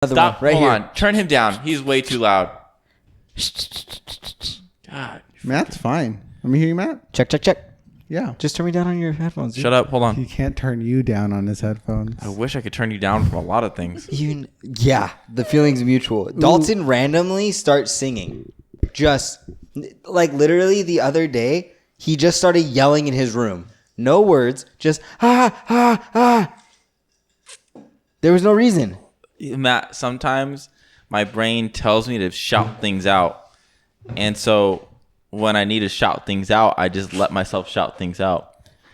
Stop. Right Hold here. on. Turn him down. He's way too loud. God. Matt's fine. Let me hear you, Matt. Check. Yeah. Just turn me down on your headphones. Dude. Shut up. Hold He on. can't turn you down on his headphones. I wish I could turn you down from a lot of things. Yeah, the feeling's mutual. Dalton randomly starts singing. Just, like, literally the other day, he just started yelling in his room. No words, just, ah. There was no reason. Matt, sometimes my brain tells me to shout things out. And so when I need to shout things out, I just let myself shout things out.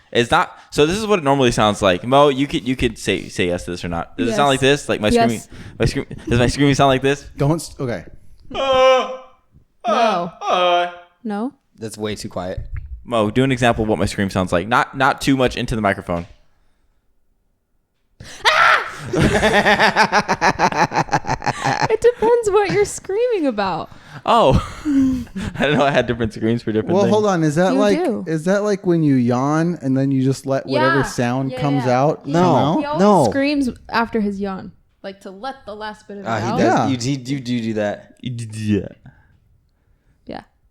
It's not so. This is what it normally sounds like. Mo, you could say yes to this or not. Does it sound like this? Like my screaming? Does my screaming sound like this? Okay. No. That's way too quiet. Mo, do an example of what my scream sounds like. Not too much into the microphone. It depends what you're screaming about. Oh, I didn't know I had different screams for different things. Hold on. Is that You like when you yawn and then you just let whatever sound comes out? Yeah. No. He always screams after his yawn, like to let the last bit of it out. He does. Yeah. You do that.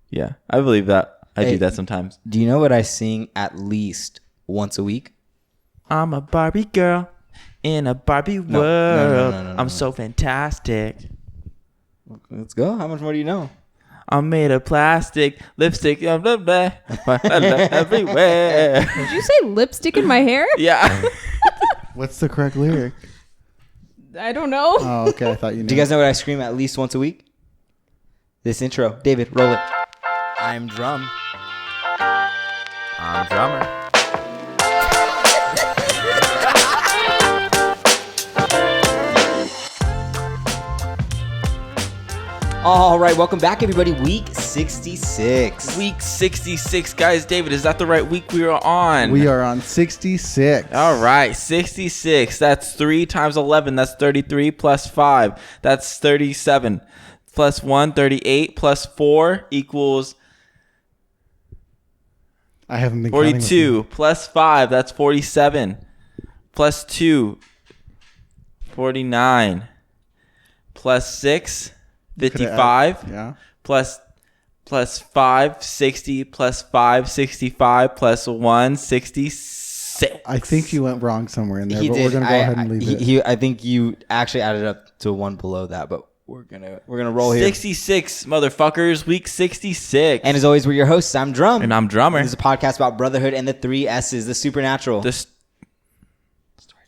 Yeah, I believe that. I Hey. do that sometimes. Do you know what I sing at least once a week? I'm a Barbie girl in a Barbie world. No. I'm so fantastic. Let's go. How much more do you know? I'm made of plastic, lipstick, blah, blah, blah, everywhere. Did you say lipstick in my hair? Yeah. What's the correct lyric? I don't know. Oh, okay. I thought you knew. Do you guys know what I scream at least once a week? This intro. David, roll it. I'm Drumm. I'm drummer. All right, welcome back, everybody. Week 66. Week 66, guys. David, is that the right week we are on? We are on 66. All right, 66. That's 3 times 11. That's 33 plus 5. That's 37. Plus 1, 38. Plus 4 equals I haven't been counting with 42. you. Plus 5. That's 47. Plus 2, 49. Plus 6, 55. Yeah. Plus 5, 60. Plus 5, 65. Plus 1, 66. I think you went wrong somewhere in there, He but did. we're gonna go ahead and leave it. I think you actually added up to one below that, but we're gonna roll here. 66, motherfuckers. Week 66. And as always, we're your hosts. I'm Drumm. And I'm Drummer. This is a podcast about brotherhood and the 3 S's, the supernatural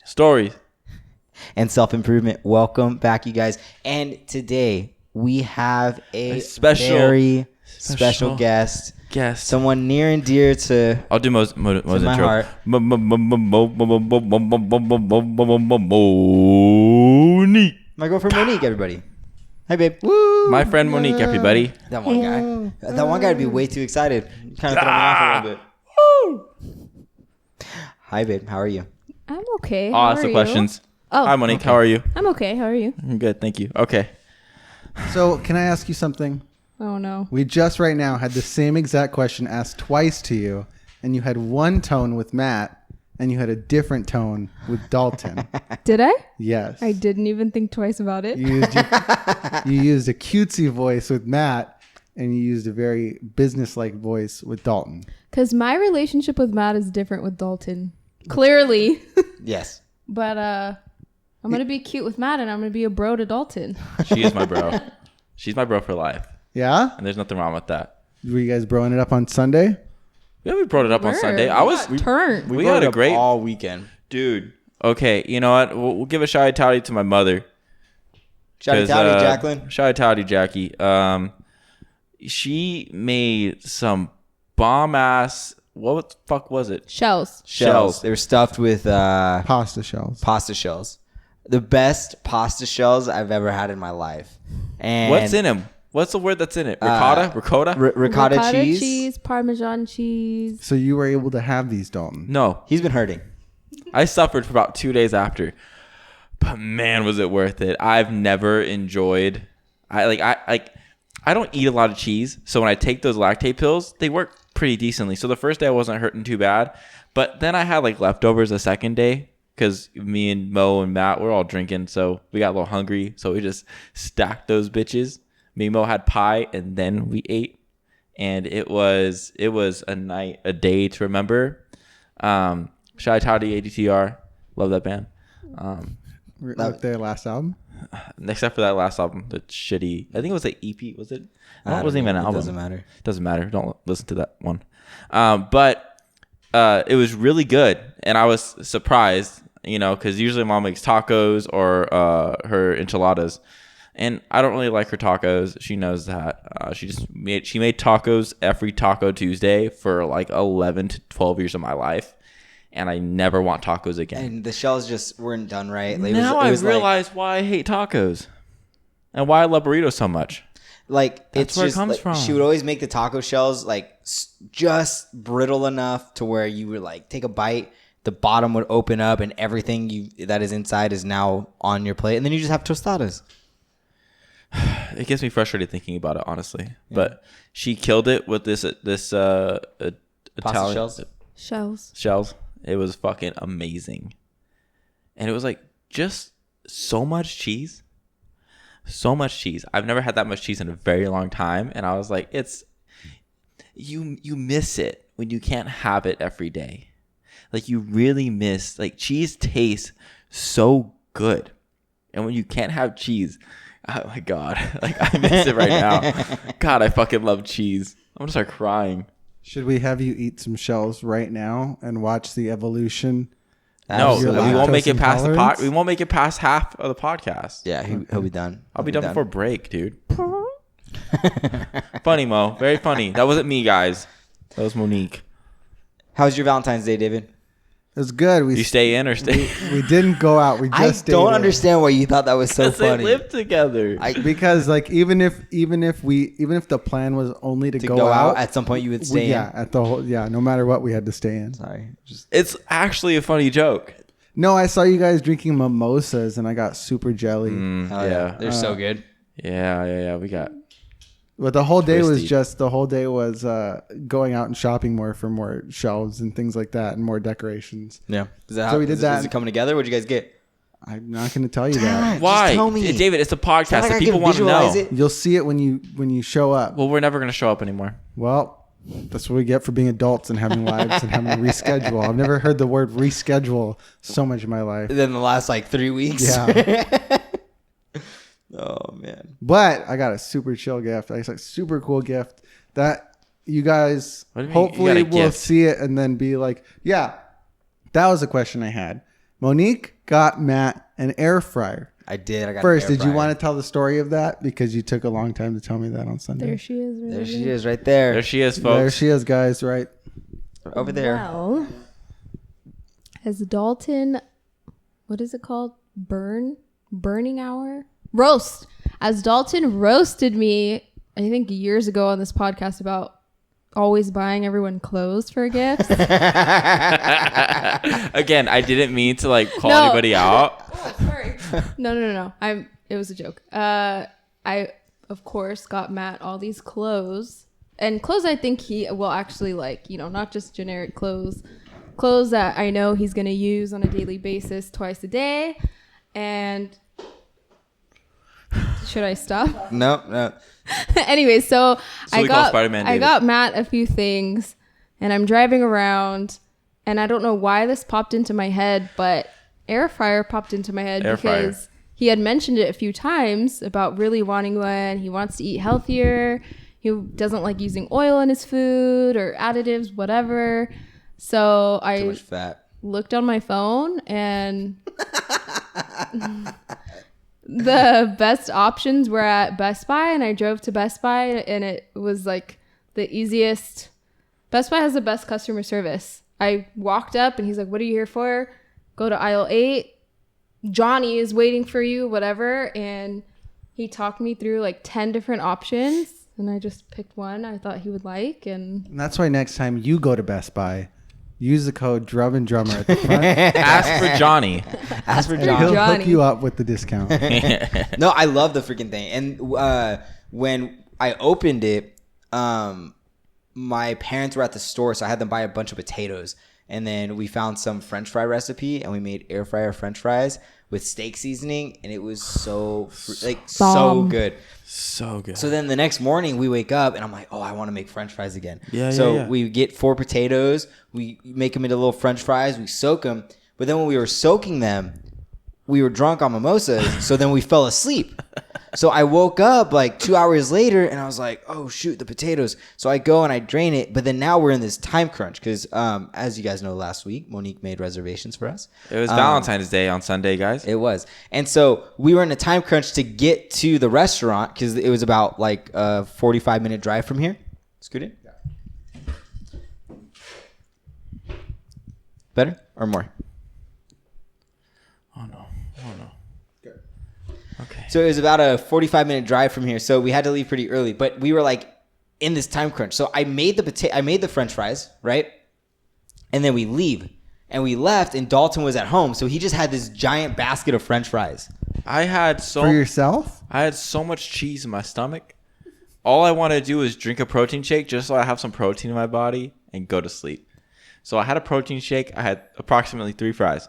Stories. and self-improvement. Welcome back, you guys. And today we have a very special guest. Someone near and dear to I'll do Mo's my intro. heart. Monique. My girlfriend Monique, everybody. Hi, babe. My friend Monique, everybody. That one guy. That one guy would be way too excited. Kind of throw me off a little bit. Hi, babe. How are you? I'm okay. I'll How ask are the you? questions. Oh, Hi, Monique. okay. How are you? I'm okay. How are you? I'm good. Thank you. Okay. So, can I ask you something? Oh no. We just right now had the same exact question asked twice to you, and you had one tone with Matt, and you had a different tone with Dalton. Did I? Yes. I didn't even think twice about it. You used a cutesy voice with Matt, and you used a very businesslike voice with Dalton. Because my relationship with Matt is different with Dalton. Clearly. Yes. But I'm going to be cute with Matt and I'm going to be a bro to Dalton. She is my bro. She's my bro for life. Yeah? And there's nothing wrong with that. Were you guys broing it up on Sunday? Yeah, we brought it up on Sunday. Turn. We had a great all weekend. dude. Okay, you know what? We'll give a shout out to my mother. Shouty touty, Jacqueline. Shout out to Jackie. She made some bomb ass. What the fuck was it? Shells. Shells. They were stuffed with Pasta shells. pasta shells. The best pasta shells I've ever had in my life. And What's in them? What's the word that's in it? Ricotta? Ricotta? ricotta cheese. Parmesan cheese. So you were able to have these, Dalton. No. He's been hurting. I suffered for about 2 days after. But man, was it worth it. I've never enjoyed I don't eat a lot of cheese. So when I take those lactate pills, they work pretty decently. So the first day I wasn't hurting too bad. But then I had like leftovers the second day because me and Mo and Matt were all drinking, so we got a little hungry, so we just stacked those bitches. Me and Mo had pie, and then we ate, and it was a day to remember. Shout out to ADTR, love that band. Like their last album. Except for that last album, the shitty. I think it was an EP. Was it? It wasn't even an album. Doesn't matter. Don't listen to that one. But it was really good, and I was surprised, because usually Mom makes tacos or her enchiladas, and I don't really like her tacos. She knows that. She made tacos every Taco Tuesday for like 11 to 12 years of my life. And I never want tacos again. And the shells just weren't done right. Now I realize why I hate tacos and why I love burritos so much. Like, That's where it comes from. She would always make the taco shells like just brittle enough to where you would like take a bite, the bottom would open up, and everything that is inside is now on your plate, and then you just have tostadas. It gets me frustrated thinking about it, honestly. Yeah. But she killed it with this Italian shells. It was fucking amazing. And it was like just so much cheese. So much cheese. I've never had that much cheese in a very long time. And I was like, you miss it when you can't have it every day. Like, you really miss, like, cheese tastes so good. And when you can't have cheese, oh my God, like, I miss it right now. God, I fucking love cheese. I'm gonna start crying. Should we have you eat some shells right now and watch the evolution? No, we won't make it past we won't make it past half of the podcast. Yeah, he'll be done. I'll be done before break, dude. Funny, Mo. Very funny. That wasn't me, guys. That was Monique. How was your Valentine's Day, David? It was good. You stay in or stay? We didn't go out. We just stayed don't in. understand why you thought that was so funny. They live together. Because like even if the plan was only to go out at some point, you would stay in. No matter what, we had to stay in. Sorry, it's actually a funny joke. No, I saw you guys drinking mimosas and I got super jelly. Yeah, they're so good. Yeah. We got. But the whole day was going out and shopping more for more shelves and things like that and more decorations. Yeah. So we did that. Is it coming together? What'd you guys get? I'm not going to tell you that. Why? Just tell me. David, it's a podcast. So people want to know. You'll see it when you show up. Well, we're never going to show up anymore. Well, that's what we get for being adults and having lives and having to reschedule. I've never heard the word reschedule so much in my life. Then the last 3 weeks. Yeah. Oh man! But I got a super chill gift. It's like a super cool gift that you guys hopefully will see it and then be like, yeah, that was a question I had. Monique got Matt an air fryer. I did. I got first. An air did fryer. You want to tell the story of that because you took a long time to tell me that on Sunday? There she is. There she is, right there. There she is, folks. There she is, guys. Right over there. Well, has Dalton, what is it called? Burning hour? Roast. As Dalton roasted me, I think years ago on this podcast about always buying everyone clothes for gifts. Again, I didn't mean to call anybody out. Oh, sorry. No. It was a joke. I of course got Matt all these clothes. And clothes I think he will actually like, not just generic clothes. Clothes that I know he's going to use on a daily basis twice a day. And should I stop? No. Anyway, so I David. got Matt a few things, and I'm driving around, and I don't know why this popped into my head, but air fryer popped into my head because he had mentioned it a few times about really wanting one. He wants to eat healthier. He doesn't like using oil in his food or additives, whatever. So I Too much fat. Looked on my phone and the best options were at Best Buy, and I drove to Best Buy, and it was like the easiest. Best Buy has the best customer service. I walked up and he's like, "What are you here for?" Go to aisle 8. Johnny is waiting for you, whatever. And he talked me through 10 different options, and I just picked one I thought he would like. And that's why next time you go to Best Buy, use the code Drumm and Drummer at the front. Ask for Johnny. Ask for and Johnny. He'll hook you up with the discount. No, I love the freaking thing. And when I opened it, my parents were at the store, so I had them buy a bunch of potatoes. And then we found some French fry recipe, and we made air fryer French fries with steak seasoning, and it was so good. So good. So then the next morning we wake up, and I'm like, oh, I want to make French fries again. Yeah. We get 4 potatoes, we make them into little French fries, we soak them. But then when we were soaking them, we were drunk on mimosas, so then we fell asleep. So I woke up like 2 hours later, and I was like, oh, shoot, the potatoes. So I go and I drain it, but then now we're in this time crunch because, as you guys know, last week, Monique made reservations for us. It was Valentine's Day on Sunday, guys. It was. And so we were in a time crunch to get to the restaurant because it was about like a 45-minute drive from here. Scoot in. Better or more? Oh, no. Okay. So it was about a 45-minute drive from here. So we had to leave pretty early, but we were like in this time crunch. So I made the French fries, right? And then we leave. And we left, and Dalton was at home, so he just had this giant basket of French fries. For yourself? I had so much cheese in my stomach. All I wanted to do was drink a protein shake just so I have some protein in my body and go to sleep. So I had a protein shake. I had approximately 3 fries.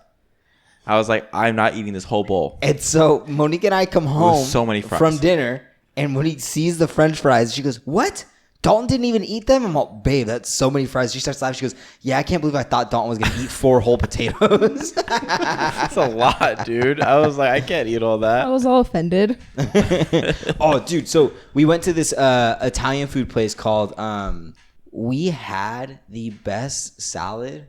I was like, I'm not eating this whole bowl. And so Monique and I come home so many fries. from dinner, and Monique sees the French fries. She goes, what? Dalton didn't even eat them? I'm like, babe, that's so many fries. She starts laughing. She goes, yeah, I can't believe I thought Dalton was going to eat 4 whole potatoes. That's a lot, dude. I was like, I can't eat all that. I was all offended. Oh, dude. So we went to this Italian food place called, we had the best salad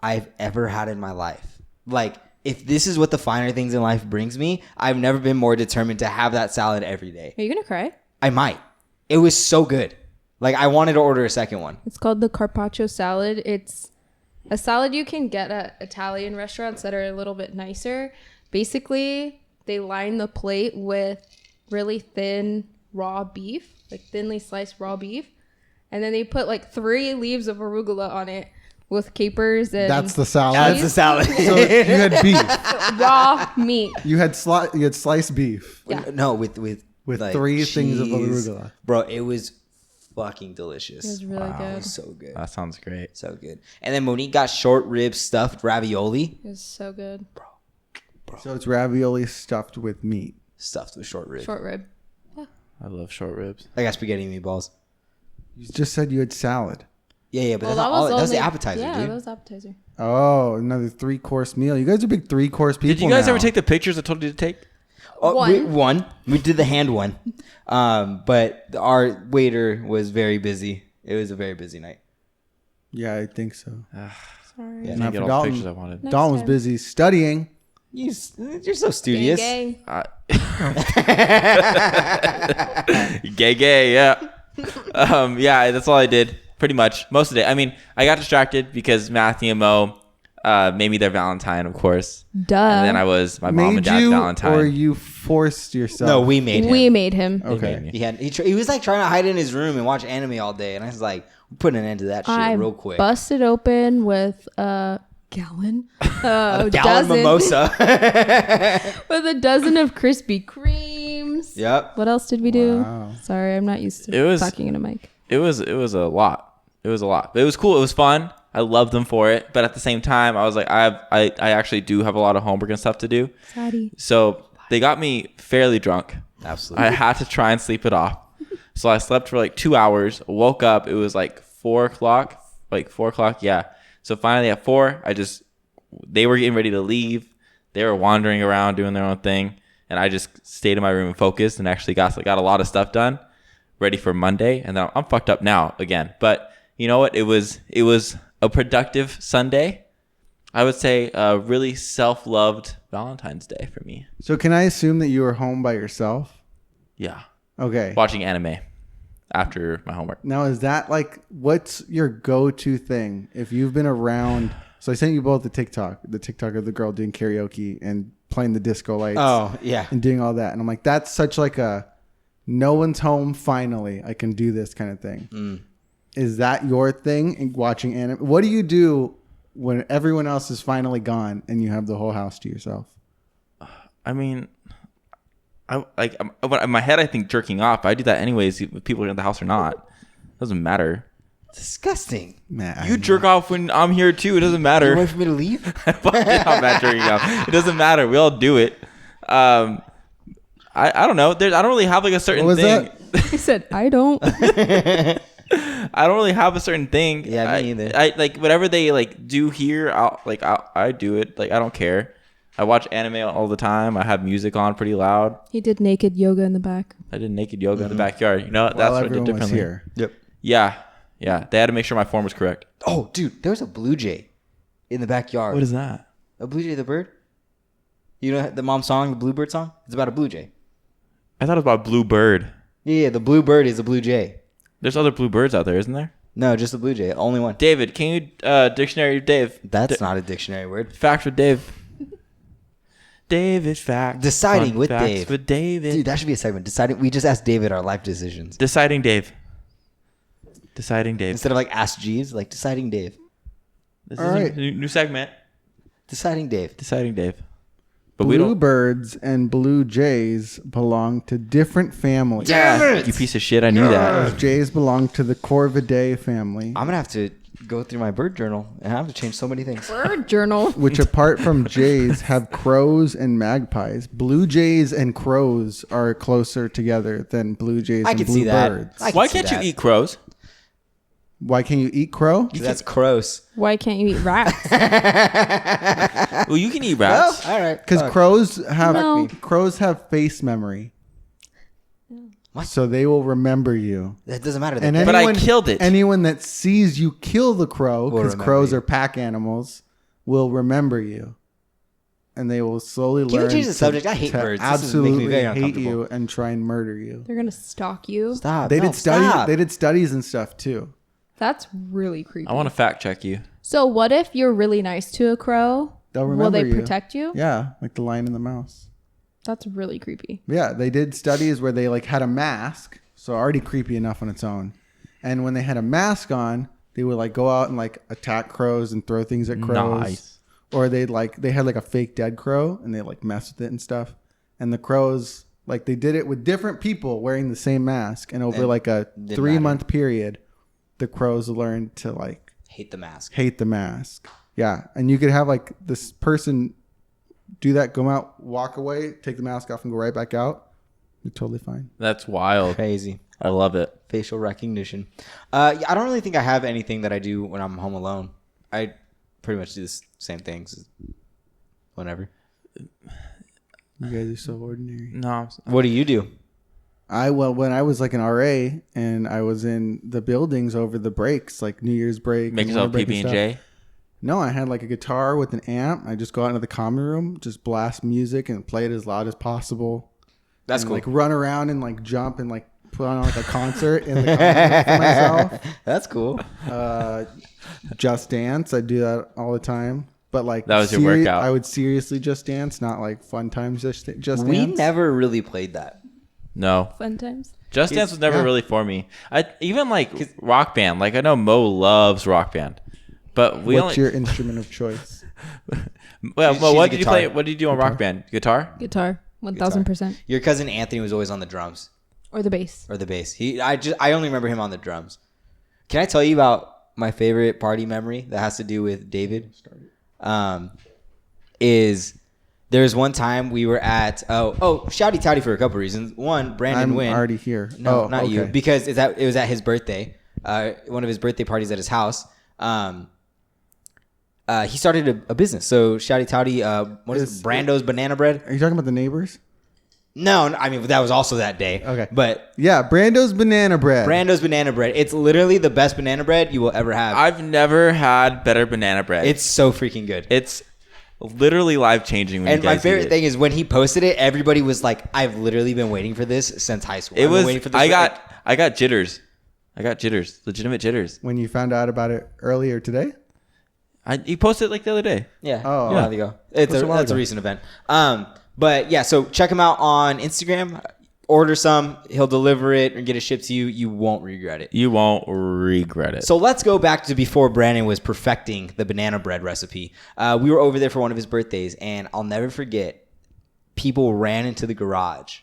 I've ever had in my life. Like, if this is what the finer things in life brings me, I've never been more determined to have that salad every day. Are you going to cry? I might. It was so good. Like, I wanted to order a second one. It's called the carpaccio salad. It's a salad you can get at Italian restaurants that are a little bit nicer. Basically, they line the plate with really thin raw beef, like thinly sliced raw beef. And then they put like 3 leaves of arugula on it with capers and That's the salad. That's the salad. So you had beef. raw meat. You had sliced beef Yeah. No, with like 3 things of cheese. arugula. Bro, it was fucking delicious. It was really It good. was so good. That sounds great. So good. And then Monique got short rib stuffed ravioli. It was so good. So it's ravioli stuffed with meat. Stuffed with short rib. Short rib. I love short ribs. I got spaghetti and meatballs. You just said you had salad. Yeah, but that's not all. That was the appetizer, yeah, dude. that was appetizer. Oh, another 3-course meal. You guys are big 3-course people. Did you guys now. ever take the pictures I told you to take? One. We did the hand one. But our waiter was very busy. It was a very busy night. Yeah, I think so. Sorry. Yeah. I Not didn't get for all the Dalton. pictures I wanted. Next Dalton was time. busy studying. You're so studious. Gang. Gay, yeah. Yeah, that's all I did. Pretty much most of the day. I mean, I got distracted because Matthew and Mo made me their Valentine, of course. Duh. And then I was my mom and dad's you Valentine. or you forced yourself? No, we made him. We made him. Okay. He was like trying to hide in his room and watch anime all day, and I was like, we're putting an end to that shit I real quick. busted open with a gallon. A gallon dozen, mimosa. with a dozen of Krispy Kremes. Yep. What else did we do? Wow. Sorry, I'm not used to It was- talking in a mic. It was a lot. It was a lot. But it was cool. It was fun. I loved them for it. But at the same time, I was like, I actually do have a lot of homework and stuff to do. Saddy. So they got me fairly drunk. Absolutely. I had to try and sleep it off. So I slept for like 2 hours, woke up. It was like 4 o'clock. Yeah. So finally at 4, they were getting ready to leave. They were wandering around doing their own thing. And I just stayed in my room and focused and actually got a lot of stuff done, ready for Monday. And then I'm fucked up now again. But you know what? It was a productive Sunday. I would say a really self-loved Valentine's Day for me. So can I assume that you were home by yourself? Yeah. Okay. Watching anime after my homework. Now, is that like, what's your go-to thing? If you've been around, so I sent you both the TikTok of the girl doing karaoke and playing the disco lights. Oh, yeah. And doing all that. And I'm like, that's such like a, no one's home, finally, I can do this kind of thing. Is that your thing in watching anime? What do you do when everyone else is finally gone and you have the whole house to yourself? I mean, in my head, I think jerking off. I do that anyways, if people are in the house or not. Doesn't matter. Disgusting. Man, You jerk off when I'm here too. It doesn't matter. You wait for me to leave? I'm not jerking off. It doesn't matter. We all do it. I don't know. I don't really have like a certain What was thing. He said, I don't. I don't really have a certain thing. Yeah, me either. I like whatever they like do here. I do it. Like I don't care. I watch anime all the time. I have music on pretty loud. He did naked yoga in the back. I did naked yoga in the backyard. You know, that's While what I did everyone was differently. here. Yep. Yeah. They had to make sure my form was correct. Oh, dude, there was a blue jay in the backyard. What is that? A blue jay, the bird? You know the mom song, the Bluebird song? It's about a blue jay. I thought it was about blue bird. Yeah, the blue bird is a blue jay. There's other blue birds out there, isn't there? No, just a blue jay. Only one. David, can you dictionary Dave? That's not a dictionary word. Facts with Dave. David facts. Deciding Fun with facts Dave. With David. Dude, that should be a segment. Deciding. We just asked David our life decisions. Deciding Dave. Deciding Dave. Instead of like Ask Jeeves, like Deciding Dave. This All is right. a new segment. Deciding Dave. Deciding Dave. But we don't. Bluebirds and blue jays belong to different families. Damn it! You piece of shit. I knew that. Jays belong to the Corvidae family, I'm gonna have to go through my bird journal and I have to change so many things. Bird journal. which apart from jays have crows and magpies. Blue jays and crows are closer together than blue jays I and can see that. bluebirds. I can Why see can't that. you eat crows? Why can't you eat crow? That's gross. Why can't you eat rats? Well, you can eat rats. All right. Because Fuck. crows No. have face memory. What? So they will remember you. That doesn't matter. And But I killed it. Anyone that sees you kill the crow, Will because remember crows you. are pack animals, will remember you. And they will slowly Can we learn change the to- subject? I hate to birds. This is making me absolutely very hate uncomfortable. you and try and murder you. They're going to stalk you. Stop. They No, did studies. stop. They did studies and stuff too. That's really creepy. I want to fact check you. So what if you're really nice to a crow? They'll Will remember they you. protect you? Yeah, like the lion and the mouse. That's really creepy. Yeah, they did studies where they like had a mask, so already creepy enough on its own. And when they had a mask on, they would like go out and like attack crows and throw things at crows. Nice. Or they had like a fake dead crow and they like mess with it and stuff. And the crows like they did it with different people wearing the same mask, and over And like a didn't 3-month period, the crows learned to like Hate the mask. hate the mask. Yeah, and you could have like this person do that, go out, walk away, take the mask off, and go right back out. You're totally fine. That's wild. Crazy. I love it. Facial recognition. Yeah, I don't really think I have anything that I do when I'm home alone. I pretty much do the same things whenever. You guys are so ordinary. No, What do you do? When I was like an RA and I was in the buildings over the breaks, like New Year's break, make and yourself winter break and PB&J. stuff. No, I had like a guitar with an amp. I just go out into the common room, just blast music and play it as loud as possible. That's and cool. Like run around and like jump and like put on like a concert in the common room for myself. That's cool. Just Dance, I do that all the time. But like That was your workout. I would seriously Just Dance, not like fun times Just We Dance. never really played that. No, Fun times. Just Dance was never yeah. really for me. I even like Rock Band. Like I know Mo loves Rock Band, but we What's only. your instrument of choice? Well, She's Mo, a what did you play? guitar. What did you do on Rock Band? Guitar? Guitar. 1000%. Your cousin Anthony was always on the drums Or the bass. or the bass. I only remember him on the drums. Can I tell you about my favorite party memory that has to do with David? Is there's one time we were at shouty touty for a couple reasons. One, Brandon I'm Wynn. already here. No, Oh, not you. okay. Because it was at his birthday. One of his birthday parties at his house. He started a business. So shouty touty. What is it? Brando's Banana Bread? Are you talking about the neighbors? No, I mean that was also that day. Okay. But Yeah, Brando's Banana Bread. Brando's Banana Bread. It's literally the best banana bread you will ever have. I've never had better banana bread. It's so freaking good. It's literally life changing. When And you my guys favorite eat it. thing is when he posted it, everybody was like, "I've literally been waiting for this since high school." It I've been was. waiting for this I for- got jitters. I got jitters. Legitimate jitters. When you found out about it earlier today? He posted it like the other day. Yeah. Oh. Oh, yeah. There you go. It's That's a while that's a ago. recent event. But yeah, so check him out on Instagram. Order some. He'll deliver it and get it shipped to you. You won't regret it. You won't regret it. So let's go back to before Brandon was perfecting the banana bread recipe. We were over there for one of his birthdays, and I'll never forget, people ran into the garage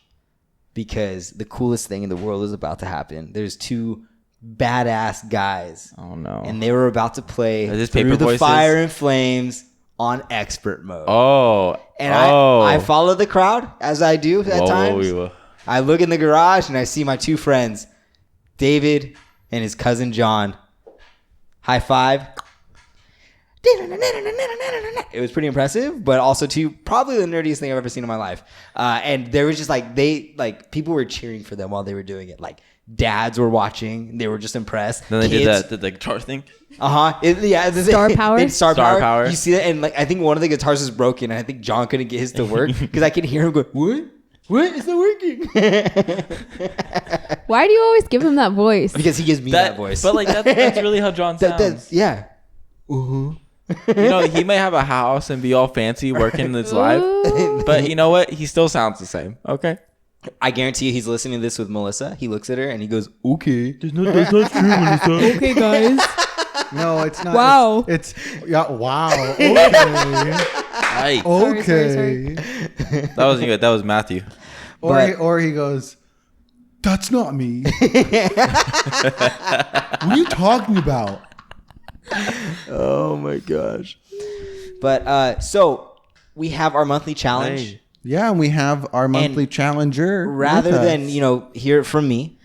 because the coolest thing in the world was about to happen. There's two badass guys. Oh no. And they were about to play Is this Through Paper the Voices? Fire and Flames on expert mode. Oh. And I follow the crowd as I do at times. Whoa. I look in the garage and I see my two friends, David and his cousin John. High five. It was pretty impressive, but also too probably the nerdiest thing I've ever seen in my life. And there was just people were cheering for them while they were doing it. Like dads were watching, they were just impressed. Then they Kids, did the guitar thing. Star power. Star power. You see that, and like I think one of the guitars is broken, and I think John couldn't get his to work because I could hear him go, "What? What? It's not working." Why do you always give him that voice? Because he gives me that voice. But like that's really how John sounds. Yeah. You know, he may have a house and be all fancy working this live, but you know what? He still sounds the same. Okay. I guarantee you he's listening to this with Melissa. He looks at her and he goes, "Okay." That's not true, Melissa. Okay, guys. No, it's not. Wow. It's yeah. Wow. Okay. Right. Okay. Sorry. That wasn't good. That was Matthew. Or he goes, "That's not me." What are you talking about? Oh my gosh. But so we have our monthly challenge. Hey. Yeah, and we have our monthly challenger. Rather with us. than, hear it from me,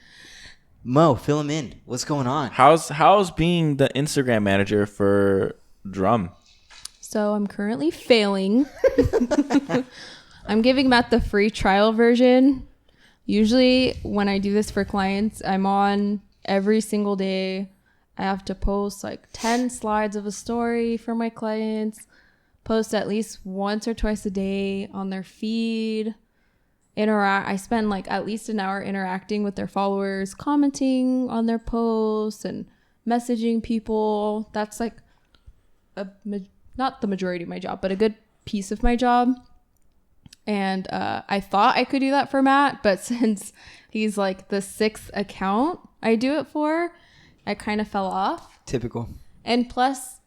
Mo, fill him in. What's going on? How's being the Instagram manager for Drumm? So I'm currently failing. I'm giving Matt the free trial version. Usually when I do this for clients, I'm on every single day. I have to post like 10 slides of a story for my clients, post at least once or twice a day on their feed, I spend like at least an hour interacting with their followers, commenting on their posts and messaging people. That's like not the majority of my job, but a good piece of my job. And I thought I could do that for Matt, but since he's like the 6th account I do it for, I kind of fell off. Typical. And plus,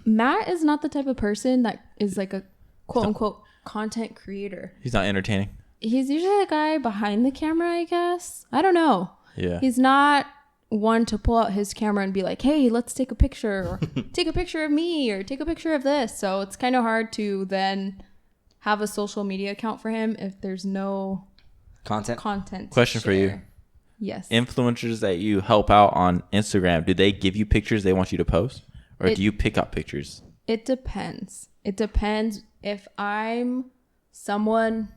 Matt is not the type of person that is like a quote unquote content creator. He's not entertaining. He's usually the guy behind the camera, I guess. I don't know. Yeah. He's not one to pull out his camera and be like, hey, let's take a picture, or take a picture of me, or take a picture of this. So it's kind of hard to then have a social media account for him if there's no content. Question for you. Yes. Influencers that you help out on Instagram, do they give you pictures they want you to post? Or do you pick up pictures? It depends. It depends. If I'm someone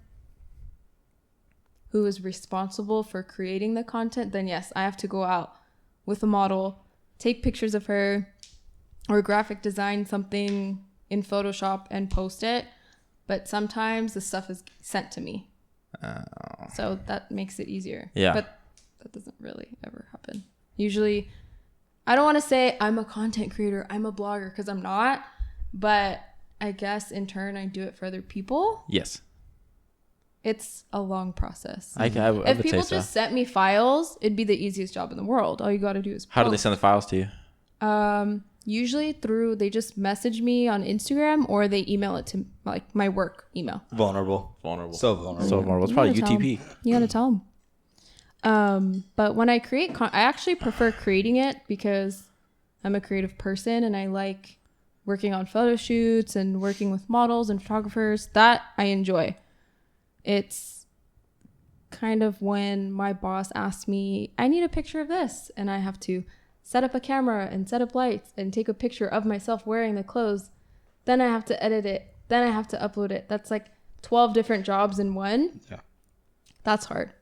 who is responsible for creating the content, then yes, I have to go out with a model, take pictures of her, or graphic design something in Photoshop and post it. But sometimes the stuff is sent to me. So that makes it easier. Yeah. But that doesn't really ever happen. Usually, I don't want to say I'm a content creator, I'm a blogger, because I'm not. But I guess in turn, I do it for other people. Yes. It's a long process. I would if say people so. just sent me files, it'd be the easiest job in the world. All you got to do is post. How do they send the files to you? Usually they just message me on Instagram, or they email it to like my work email. Vulnerable. So vulnerable. It's probably UTP. You gotta tell them. But when I create, I actually prefer creating it because I'm a creative person and I like working on photo shoots and working with models and photographers. That I enjoy. It's kind of when my boss asks me, I need a picture of this, and I have to set up a camera and set up lights and take a picture of myself wearing the clothes. Then I have to edit it. Then I have to upload it. That's like 12 different jobs in one. Yeah. That's hard.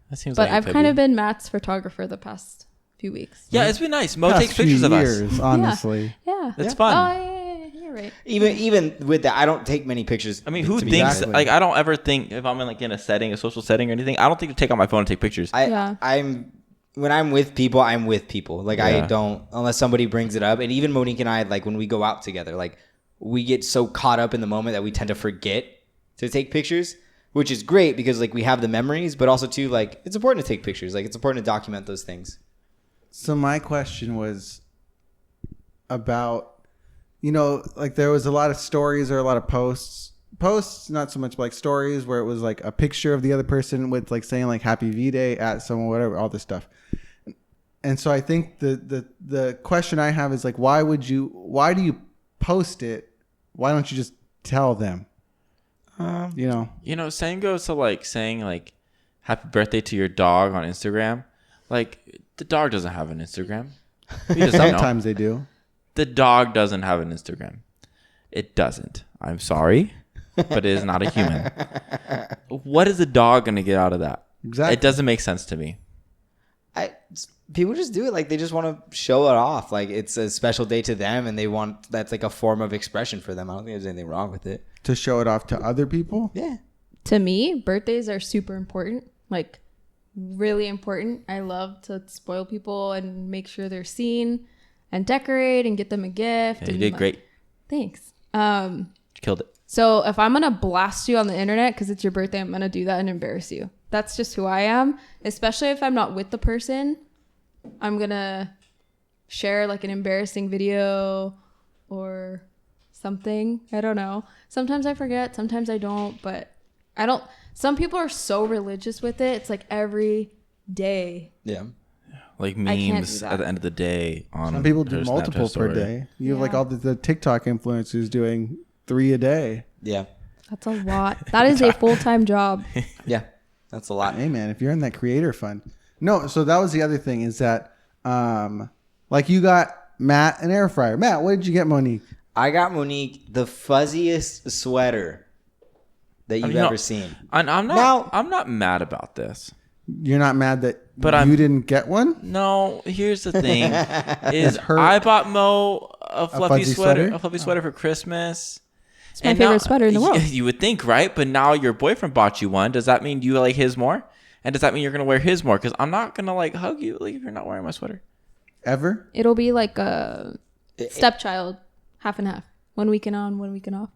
That seems But like I've kind of been Matt's photographer the past few weeks. Yeah, it's been nice. Mo Past takes pictures few of us. years, honestly. Yeah. It's fun. Oh, yeah, you're right. Even with that, I don't take many pictures. I mean, who to be thinks exactly. like I don't ever think if I'm in like in a setting, a social setting or anything, I don't think to take out my phone and take pictures. I'm when I'm with people, I'm with people. Like I don't unless somebody brings it up. And even Monique and I, like when we go out together, like we get so caught up in the moment that we tend to forget to take pictures, which is great because like we have the memories, but also too like it's important to take pictures. Like it's important to document those things. So my question was about, like there was a lot of stories or a lot of posts, not so much like stories where it was like a picture of the other person with like saying like happy V-Day at someone, whatever, all this stuff. And so I think the question I have is like, why do you post it? Why don't you just tell them? Same goes to like saying like happy birthday to your dog on Instagram. Like the dog doesn't have an Instagram. Sometimes they do. The dog doesn't have an Instagram. It doesn't. I'm sorry, but it is not a human. What is a dog going to get out of that? Exactly. It doesn't make sense to me. People just do it like they just want to show it off, like it's a special day to them, and that's like a form of expression for them. I don't think there's anything wrong with it. To show it off to other people? Yeah. To me, birthdays are super important, like really important. I love to spoil people and make sure they're seen and decorate and get them a gift. Yeah, you did great. Thanks. You killed it. So if I'm going to blast you on the internet because it's your birthday, I'm going to do that and embarrass you. That's just who I am, especially if I'm not with the person. I'm going to share like an embarrassing video or something. I don't know. Sometimes I forget, sometimes I don't, but some people are so religious with it. It's like every day. Yeah. Like memes at the end of the day. Some people do multiple per day. You have like all the TikTok influencers doing 3 a day. Yeah. That's a lot. That is a full-time job. Yeah. That's a lot. Hey man, if you're in that creator fund. No, so that was the other thing is that like you got Matt an air fryer. Matt, what did you get Monique? I got Monique the fuzziest sweater that you've ever seen. I'm not mad about this. You're not mad that you didn't get one? No, here's the thing. I bought Mo a fluffy sweater for Christmas. It's my favorite sweater in the world. You would think, right? But now your boyfriend bought you one. Does that mean you like his more? And does that mean you're going to wear his more? Because I'm not going to like hug you like if you're not wearing my sweater. Ever? It'll be like a stepchild, half and half. 1 weekend on, 1 weekend off.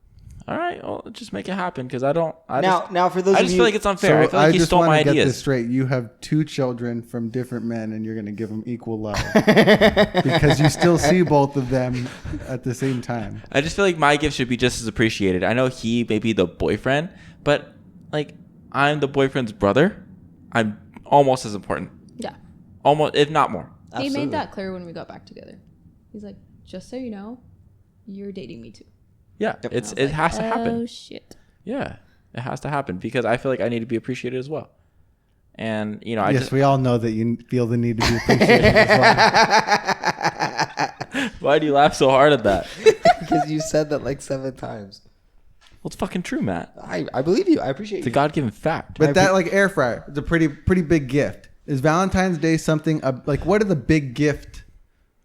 All right, well, just make it happen because I now for those I of just you, feel like it's unfair. I feel like he stole my get ideas. This straight. You have 2 children from different men, and you're going to give them equal love because you still see both of them at the same time. I just feel like my gift should be just as appreciated. I know he may be the boyfriend, but like I'm the boyfriend's brother. I'm almost as important. Yeah. Almost, if not more. Absolutely. He made that clear when we got back together. He's like, just so you know, you're dating me too. Yeah, it has to happen. Oh shit. Yeah, it has to happen because I feel like I need to be appreciated as well. And we all know that you feel the need to be appreciated as well. Why do you laugh so hard at that? Because you said that like 7 times. Well, it's fucking true, Matt. I believe you. I appreciate it's you. It's a God-given fact. But that like air fryer, it's a pretty big gift. Is Valentine's Day something like what are the big gift?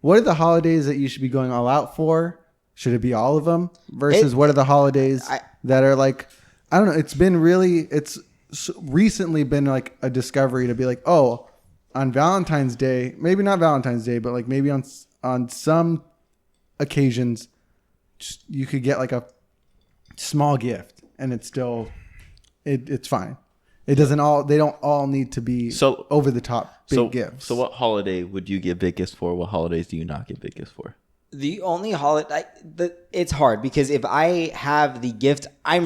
What are the holidays that you should be going all out for? Should it be all of them? Versus what are the holidays that are like, I don't know. It's recently been like a discovery to be like, oh, on Valentine's Day, maybe not Valentine's Day, but like maybe on some occasions, you could get like a small gift and it's still, it's fine. They don't all need to be over the top big gifts. So what holiday would you get big gifts for? What holidays do you not get big gifts for? The only holiday, it's hard because if I have the gift, I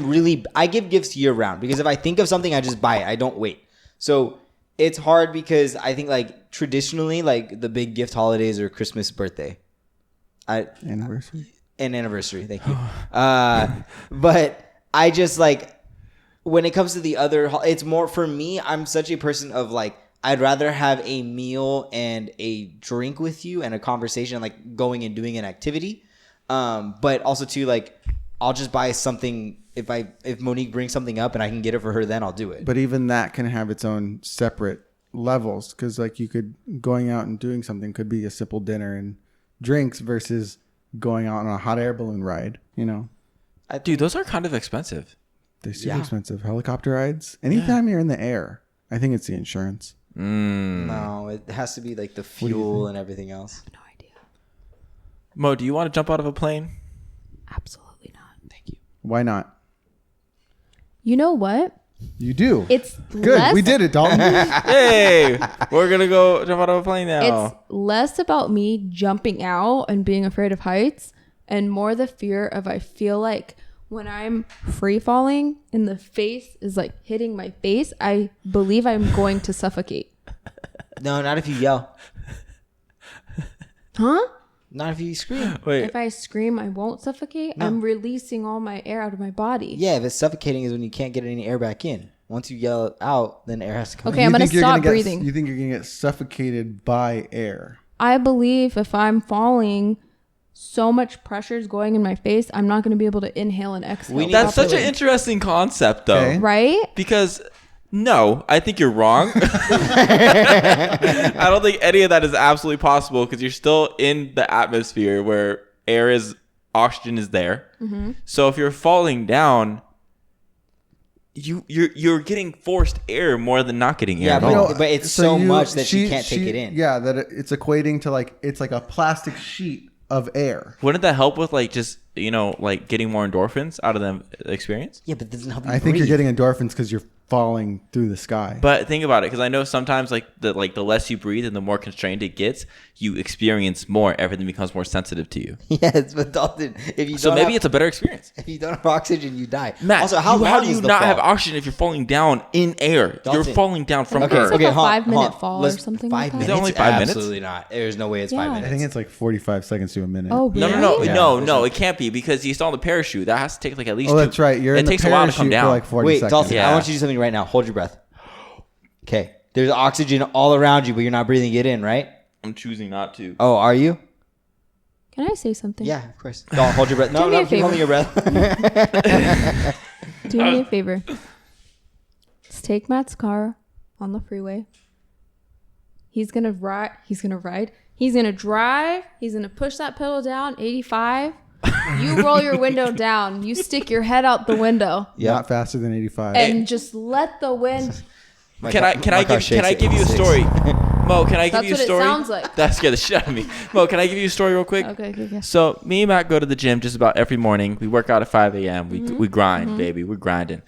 give gifts year round because if I think of something, I just buy it. I don't wait. So it's hard because I think like traditionally, like the big gift holidays are Christmas, birthday. Anniversary. An anniversary. Thank you. But I just like, when it comes to the other, it's more for me, I'm such a person of like, I'd rather have a meal and a drink with you and a conversation, like going and doing an activity. But also too, like, I'll just buy something if Monique brings something up and I can get it for her, then I'll do it. But even that can have its own separate levels because like going out and doing something could be a simple dinner and drinks versus going out on a hot air balloon ride, Dude, those are kind of expensive. They're super expensive. Helicopter rides. Anytime you're in the air, I think it's the insurance. No, it has to be like the fuel and everything else. I have no idea. Mo, do you want to jump out of a plane? Absolutely not. Thank you. Why not? You know what? You do. It's good. We did it, Dalton. Hey, we're gonna go jump out of a plane now. It's less about me jumping out and being afraid of heights and more the fear of I feel like when I'm free falling and the face is like hitting my face, I believe I'm going to suffocate. No, not if you yell. Huh? Not if you scream. Wait. If I scream, I won't suffocate. No. I'm releasing all my air out of my body. Yeah, if it's suffocating is when you can't get any air back in. Once you yell it out, then air has to come Okay, in. I'm gonna think you're stop get- breathing. You think you're gonna get suffocated by air? I believe if I'm falling, so much pressure is going in my face, I'm not going to be able to inhale and exhale. That's such an properly. interesting concept, though. Okay. Right? Because no, I think you're wrong. I don't think any of that is absolutely possible because you're still in the atmosphere where oxygen is there. Mm-hmm. So if you're falling down, you're getting forced air more than not getting air. Yeah, at but, all. but it's so much that she can't take it in. Yeah, that it's equating to like it's like a plastic sheet of air. Wouldn't that help with like just like getting more endorphins out of the experience? Yeah, but it doesn't help you I think you're breathe. getting endorphins because you're falling through the sky. But think about it, because I know sometimes the less you breathe and the more constrained it gets, you experience more. Everything becomes more sensitive to you. Yes, but Dalton, if you So don't maybe have, it's a better experience. if you don't have oxygen, you die. Matt, also, how long do is you the not fall? have oxygen if you're falling down in air? You're Dalton. falling down from Okay, Earth. It's like a hold on, 5-minute hold on. fall or Let's- something 5 like that. minutes? Is it only 5 minutes? Absolutely not. There's no way it's Yeah. 5 I minutes. think it's like 45 seconds to a minute. Oh, No, really? Yeah. no, it can't be because you're still on the parachute. That has to take like at least. Oh, that's right. You're it in the takes a while to come parachute down. for like 40 Wait, seconds. Dalton, Yeah. I want you to do something right now. Hold your breath. Okay. There's oxygen all around you, but you're not breathing it in, right? I'm choosing not to. Oh, are you? Can I say something? Yeah, of course. Don't hold your breath. Do No, me a no, keep holding your breath. Do me a favor. Let's take Matt's car on the freeway. He's gonna ride. He's gonna drive. He's gonna push that pedal down, 85. You roll your window down. You stick your head out the window Not faster than 85. and just let the wind. Can I give you a story? Mo, can I give That's you a what it story? sounds like. That scared the shit out of me. Mo, can I give you a story real quick? Okay. So me and Matt go to the gym just about every morning. We work out at 5 a.m. Mm-hmm. We grind, baby. We're grinding.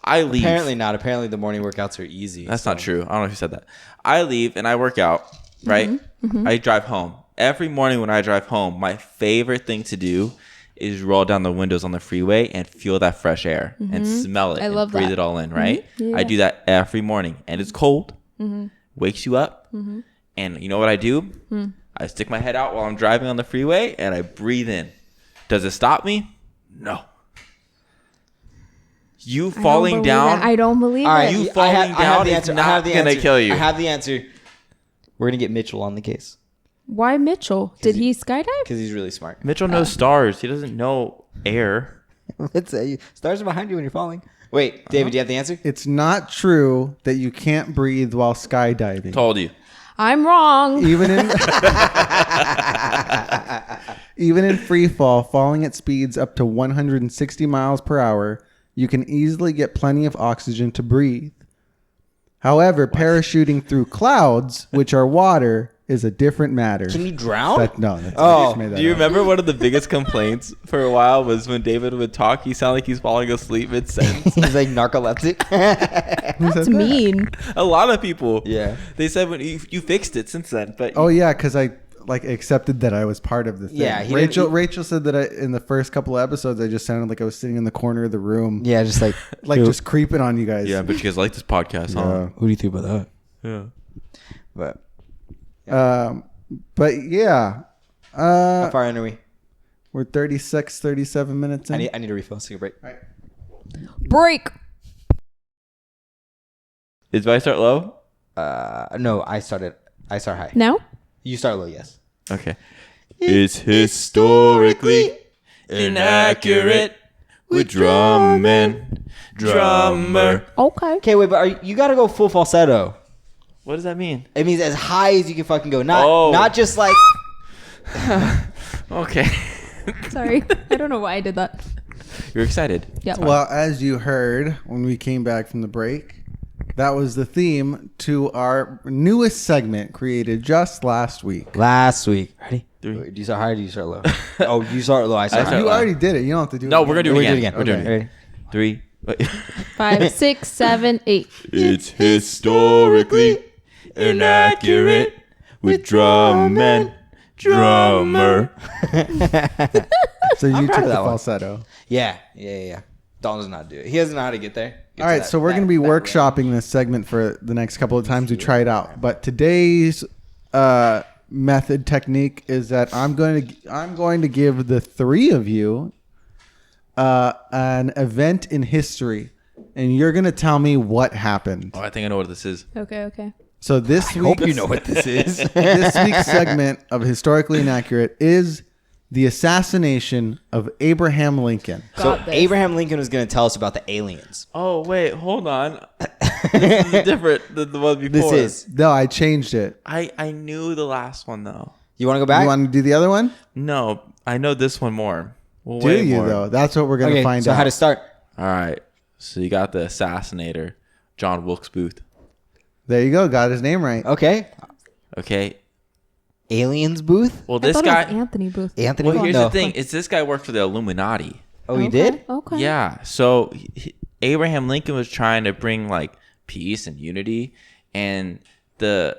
I leave. Apparently not. Apparently the morning workouts are easy. That's not true. I don't know if you said that. I leave and I work out, right? Mm-hmm. I drive home. Every morning when I drive home, my favorite thing to do is roll down the windows on the freeway and feel that fresh air and smell it Mm-hmm. I and love breathe that. it all in, right? Yeah. I do that every morning. And it's cold, wakes you up. And you know what I do? I stick my head out while I'm driving on the freeway and I breathe in. Does it stop me? No. You falling down. I don't believe All right, it. You falling down is not gonna kill you. I have the answer. We're going to get Mitchell on the case Why Mitchell? Did he skydive? because he's really smart. Mitchell knows stars. He doesn't know air. Let's say stars are behind you when you're falling. Wait, David, do you have the answer? It's not true that you can't breathe while skydiving. Told you. I'm wrong. Even in even in free fall, falling at speeds up to 160 miles per hour, you can easily get plenty of oxygen to breathe. However, parachuting through clouds, which are water, is a different matter. Can you drown? I just made that Do you up. remember one of the biggest complaints for a while was when David would talk, he sounded like he's falling asleep mid-sentence. He's like narcoleptic. That's mean. A lot of people. Yeah. They said when you fixed it since then, but Oh yeah, because I accepted that I was part of the thing. Yeah, Rachel said that in the first couple of episodes I just sounded like I was sitting in the corner of the room, Yeah, just like just creeping on you guys. yeah, but you guys like this podcast, Yeah. huh? Who do you think about that? Yeah. But But yeah, how far in are we? we're 37 minutes in. I need a refill. Let's take a break. Break. Did I start low? No, I start high. Now? You start low, yes. Okay. It's historically inaccurate with Drumm and Drummer. Okay. Okay, wait, but you got to go full falsetto. What does that mean? It means as high as you can fucking go. Not Oh. not just like Okay. Sorry. I don't know why I did that. You're excited. Yeah. Well, as you heard when we came back from the break, that was the theme to our newest segment created just last week. last week. Ready? 3. Wait, do you start high or do you start low? Oh, you start low. I start I high. start You low. already did it. You don't have to do No, it. we're gonna do it We're again. doing it again. We're doing Okay. it. 3. Wait. 5, 6, 7, 8. It's historically inaccurate with Drumm and Drummer. So you I'm took proud of the that one. falsetto. Yeah. Dalton does not do it. He doesn't know how to get there. All right, so we're going to be workshopping this segment for the next couple of times we try it out. But today's method technique is that I'm going to give the three of you an event in history, and you're going to tell me what happened. Oh, I think I know what this is. Okay. So this I week, hope you know what this is. this week's segment of Historically Inaccurate is the assassination of Abraham Lincoln. So Got this. Abraham Lincoln was going to tell us about the aliens. Oh, wait, hold on. This is different than the one before. This is. No, I changed it. I knew the last one, though. You want to go back? You want to do the other one? No, I know this one more. Well, Do way you more. though? That's what we're going to find so out. how to start? All right. So you got the assassinator, John Wilkes Booth. There you go. Got his name right. Okay. Okay. Aliens booth? Well, I this thought it was guy. Anthony Booth. Anthony Well, Booth? here's No. the thing: is this guy worked for the Illuminati? Oh, he did? Okay. Yeah. So Abraham Lincoln was trying to bring like peace and unity, and the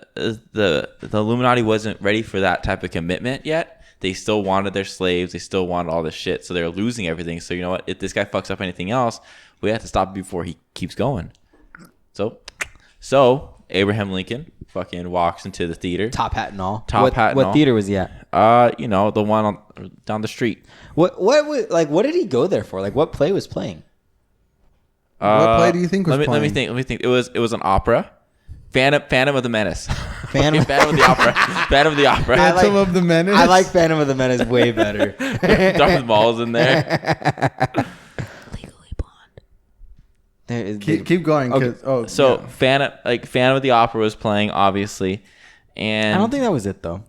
Illuminati wasn't ready for that type of commitment yet. They still wanted their slaves. They still wanted all this shit. So they're losing everything. So you know what? If this guy fucks up anything else, we have to stop it before he keeps going. So Abraham Lincoln fucking walks into the theater. Top hat and all. Top hat and What all. theater was he at? The one down the street. What did he go there for? Like, what play was playing? What play do you think was Let me playing? think. It was an opera. Phantom of the Menace. Phantom- Phantom of the Opera. Phantom of the Opera. Phantom of the Menace. I like Phantom of the Menace way better. Darth Maul's in there. Legally Blonde. There is Keep going. Okay. 'Cause- Oh, So yeah. Phantom of the Opera was playing, obviously. And I don't think that was it though.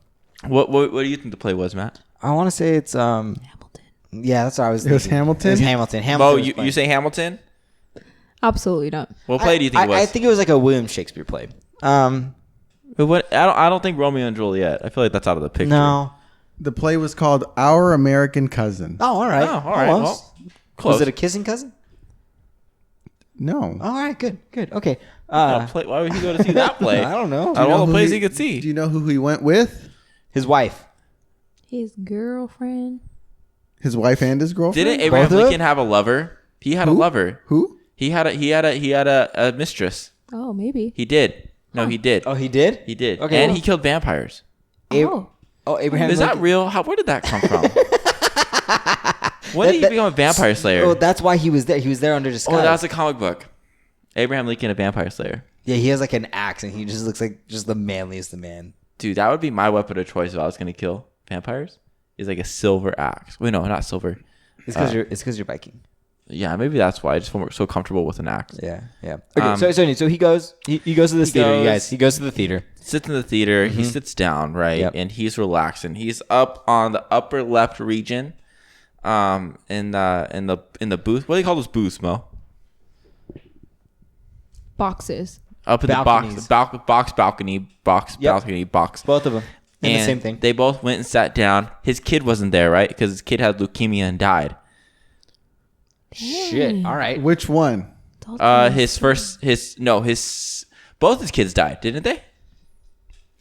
what do you think the play was, Matt? I want to say it's Hamilton. Yeah, that's what I was. It was thinking. Hamilton? It was Hamilton. Mo, Hamilton. was you playing. say Hamilton? Absolutely not. What play do you think it was? I think it was like a William Shakespeare play. But I don't think Romeo and Juliet. I feel like that's out of the picture. No. The play was called Our American Cousin. Oh, all right. Oh, all right. Almost. Well, close. Was it a kissing cousin? No. All right. Good. Okay. Why would he go to see that play? I don't know. Out of all the who plays he could see. Do you know who he went with? His wife. His girlfriend. His wife and his girlfriend? Didn't Abraham Both of Lincoln them? have a lover? He had a Who? lover. Who? He had a mistress. Oh, maybe. He did. No, he did. Oh, he did. He did. Okay. And he killed vampires. Oh. Abraham. Is that Lincoln. real? Where did that come from? When did he become a vampire slayer? Oh, that's why he was there. He was there under disguise. Oh, that was a comic book. Abraham Lincoln, a vampire slayer. Yeah, he has like an axe, and he just looks like just the manliest of man. Dude, that would be my weapon of choice if I was going to kill vampires. Is like a silver axe. Wait, no, not silver. It's because you're Viking. Yeah, maybe that's why I just feel so comfortable with an axe. Yeah. Okay, so he goes. He goes to this theater, you guys. He goes to the theater. Sits in the theater. He sits down, right, Yep. and he's relaxing. He's up on the upper left region, in the booth. What do you call those booths, Mo? Boxes. Up in Balconies. the balcony, box. Both of them. And the And same thing. They both went and sat down. His kid wasn't there, right? Because his kid had leukemia and died. Shit. All right. Which one? Both his kids died, didn't they?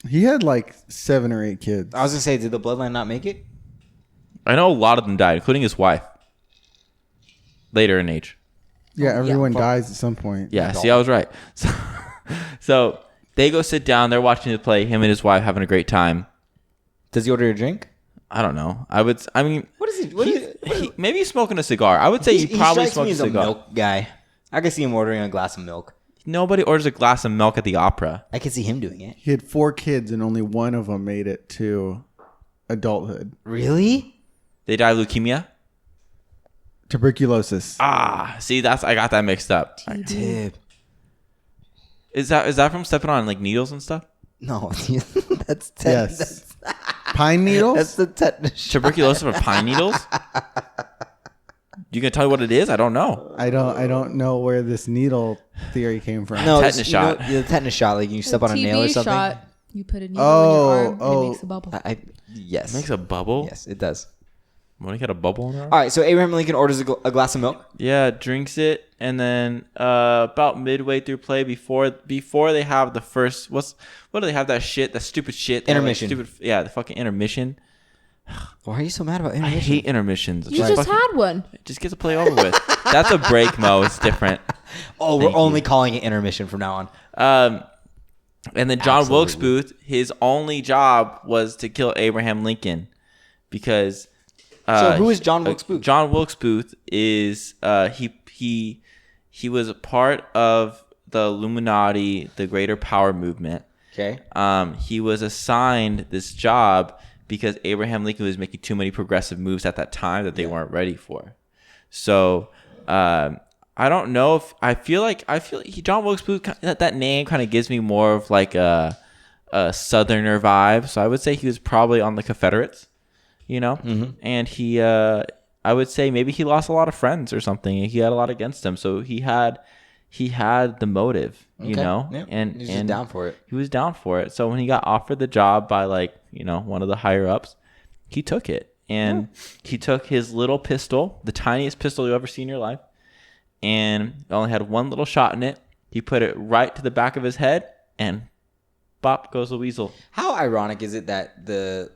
He had like 7 or 8 kids. I was gonna say, did the bloodline not make it? I know a lot of them died, including his wife. Later in age. Yeah, everyone fuck. dies at some point. Yeah, see, I was right. So they go sit down. They're watching the play. Him and his wife having a great time. Does he order a drink? I don't know. What is he? Maybe he's smoking a cigar. I would say he probably strikes me smokes a as a cigar. milk guy. I could see him ordering a glass of milk. Nobody orders a glass of milk at the opera. I could see him doing it. He had 4 kids and only one of them made it to adulthood. Really? They die of leukemia. Tuberculosis. See, I got that mixed up. Tip. Is that from stepping on like needles and stuff? No, that's Yes. Pine needles? That's the tetanus. Tuberculosis from pine needles? You gonna tell me what it is? I don't know. I don't know where this needle theory came from. No, Tetanus shot. The tetanus shot, like you step on a nail or something. Shot. You put a needle in your arm and it makes a bubble. Yes. It makes a bubble. Yes, it does. Monica had a bubble in her arm? All right, so Abraham Lincoln orders a glass of milk. Yeah, drinks it, and then about midway through play, before they have the first what do they have that stupid shit? They have, like, Intermission. the fucking intermission. Why are you so mad about I intermission? hate intermissions. You just had one. Just get the play over with. That's a break, Mo. It's different. Oh, Thank we're only calling it intermission from now on. And then John Absolutely. Wilkes Booth, his only job was to kill Abraham Lincoln because. So who is John Wilkes Booth? John Wilkes Booth is he was a part of the Illuminati, the Greater Power Movement. Okay. He was assigned this job because Abraham Lincoln was making too many progressive moves at that time that they weren't ready for. So I don't know if I feel like John Wilkes Booth, that name kind of gives me more of like a Southerner vibe. So I would say he was probably on the Confederates. And he, I would say maybe he lost a lot of friends or something. He had a lot against him, so he had the motive, Yeah. and He's just down for it. He was down for it. So when he got offered the job by one of the higher ups, he took it, and he took his little pistol, the tiniest pistol you've ever seen in your life, and it only had one little shot in it. He put it right to the back of his head, and bop goes the weasel. How ironic is it that the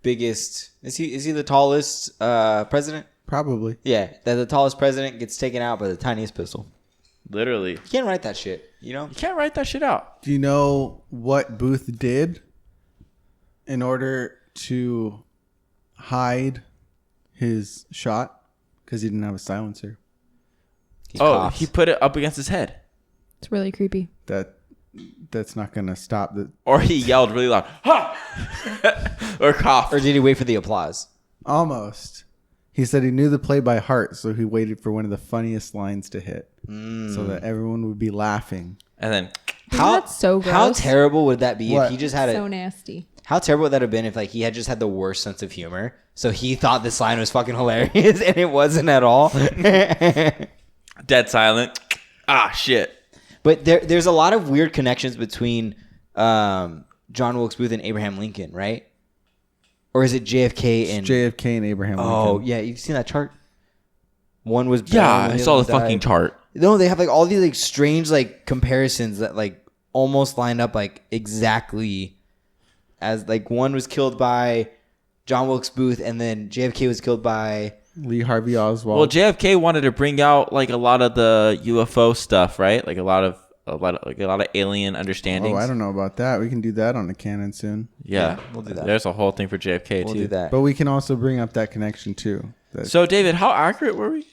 biggest is he the tallest president? Probably. Yeah, that the tallest president gets taken out by the tiniest pistol. Literally, You can't write that shit, you can't write that shit out. Do you know what Booth did in order to hide his shot? Because he didn't have a silencer. He Oh, coughs. he put it up against his head. It's really creepy. That's not gonna stop the. Or he yelled really loud, ha! Or coughed. Or did he wait for the applause? Almost. He said he knew the play by heart, so he waited for one of the funniest lines to hit, so that everyone would be laughing. And then, That's so gross. How terrible would that be What? if he just had So a? nasty. How terrible would that have been if he had just had the worst sense of humor? So he thought this line was fucking hilarious, and it wasn't at all. dead silent. Ah, shit. But there's a lot of weird connections between John Wilkes Booth and Abraham Lincoln, right? Or is it JFK and JFK and Abraham Lincoln. Oh yeah, you've seen that chart. One was born Yeah, when I the saw other the fucking died. chart. No, they have like all these like strange like comparisons that like almost line up like exactly as like one was killed by John Wilkes Booth and then JFK was killed by Lee Harvey Oswald. Well, JFK wanted to bring out like a lot of the UFO stuff, right? Like a lot of alien understandings. I don't know about that. We can do that on the canon soon. Yeah, we'll do that. There's a whole thing for JFK We'll too. do that. But we can also bring up that connection too. So, David, how accurate were we?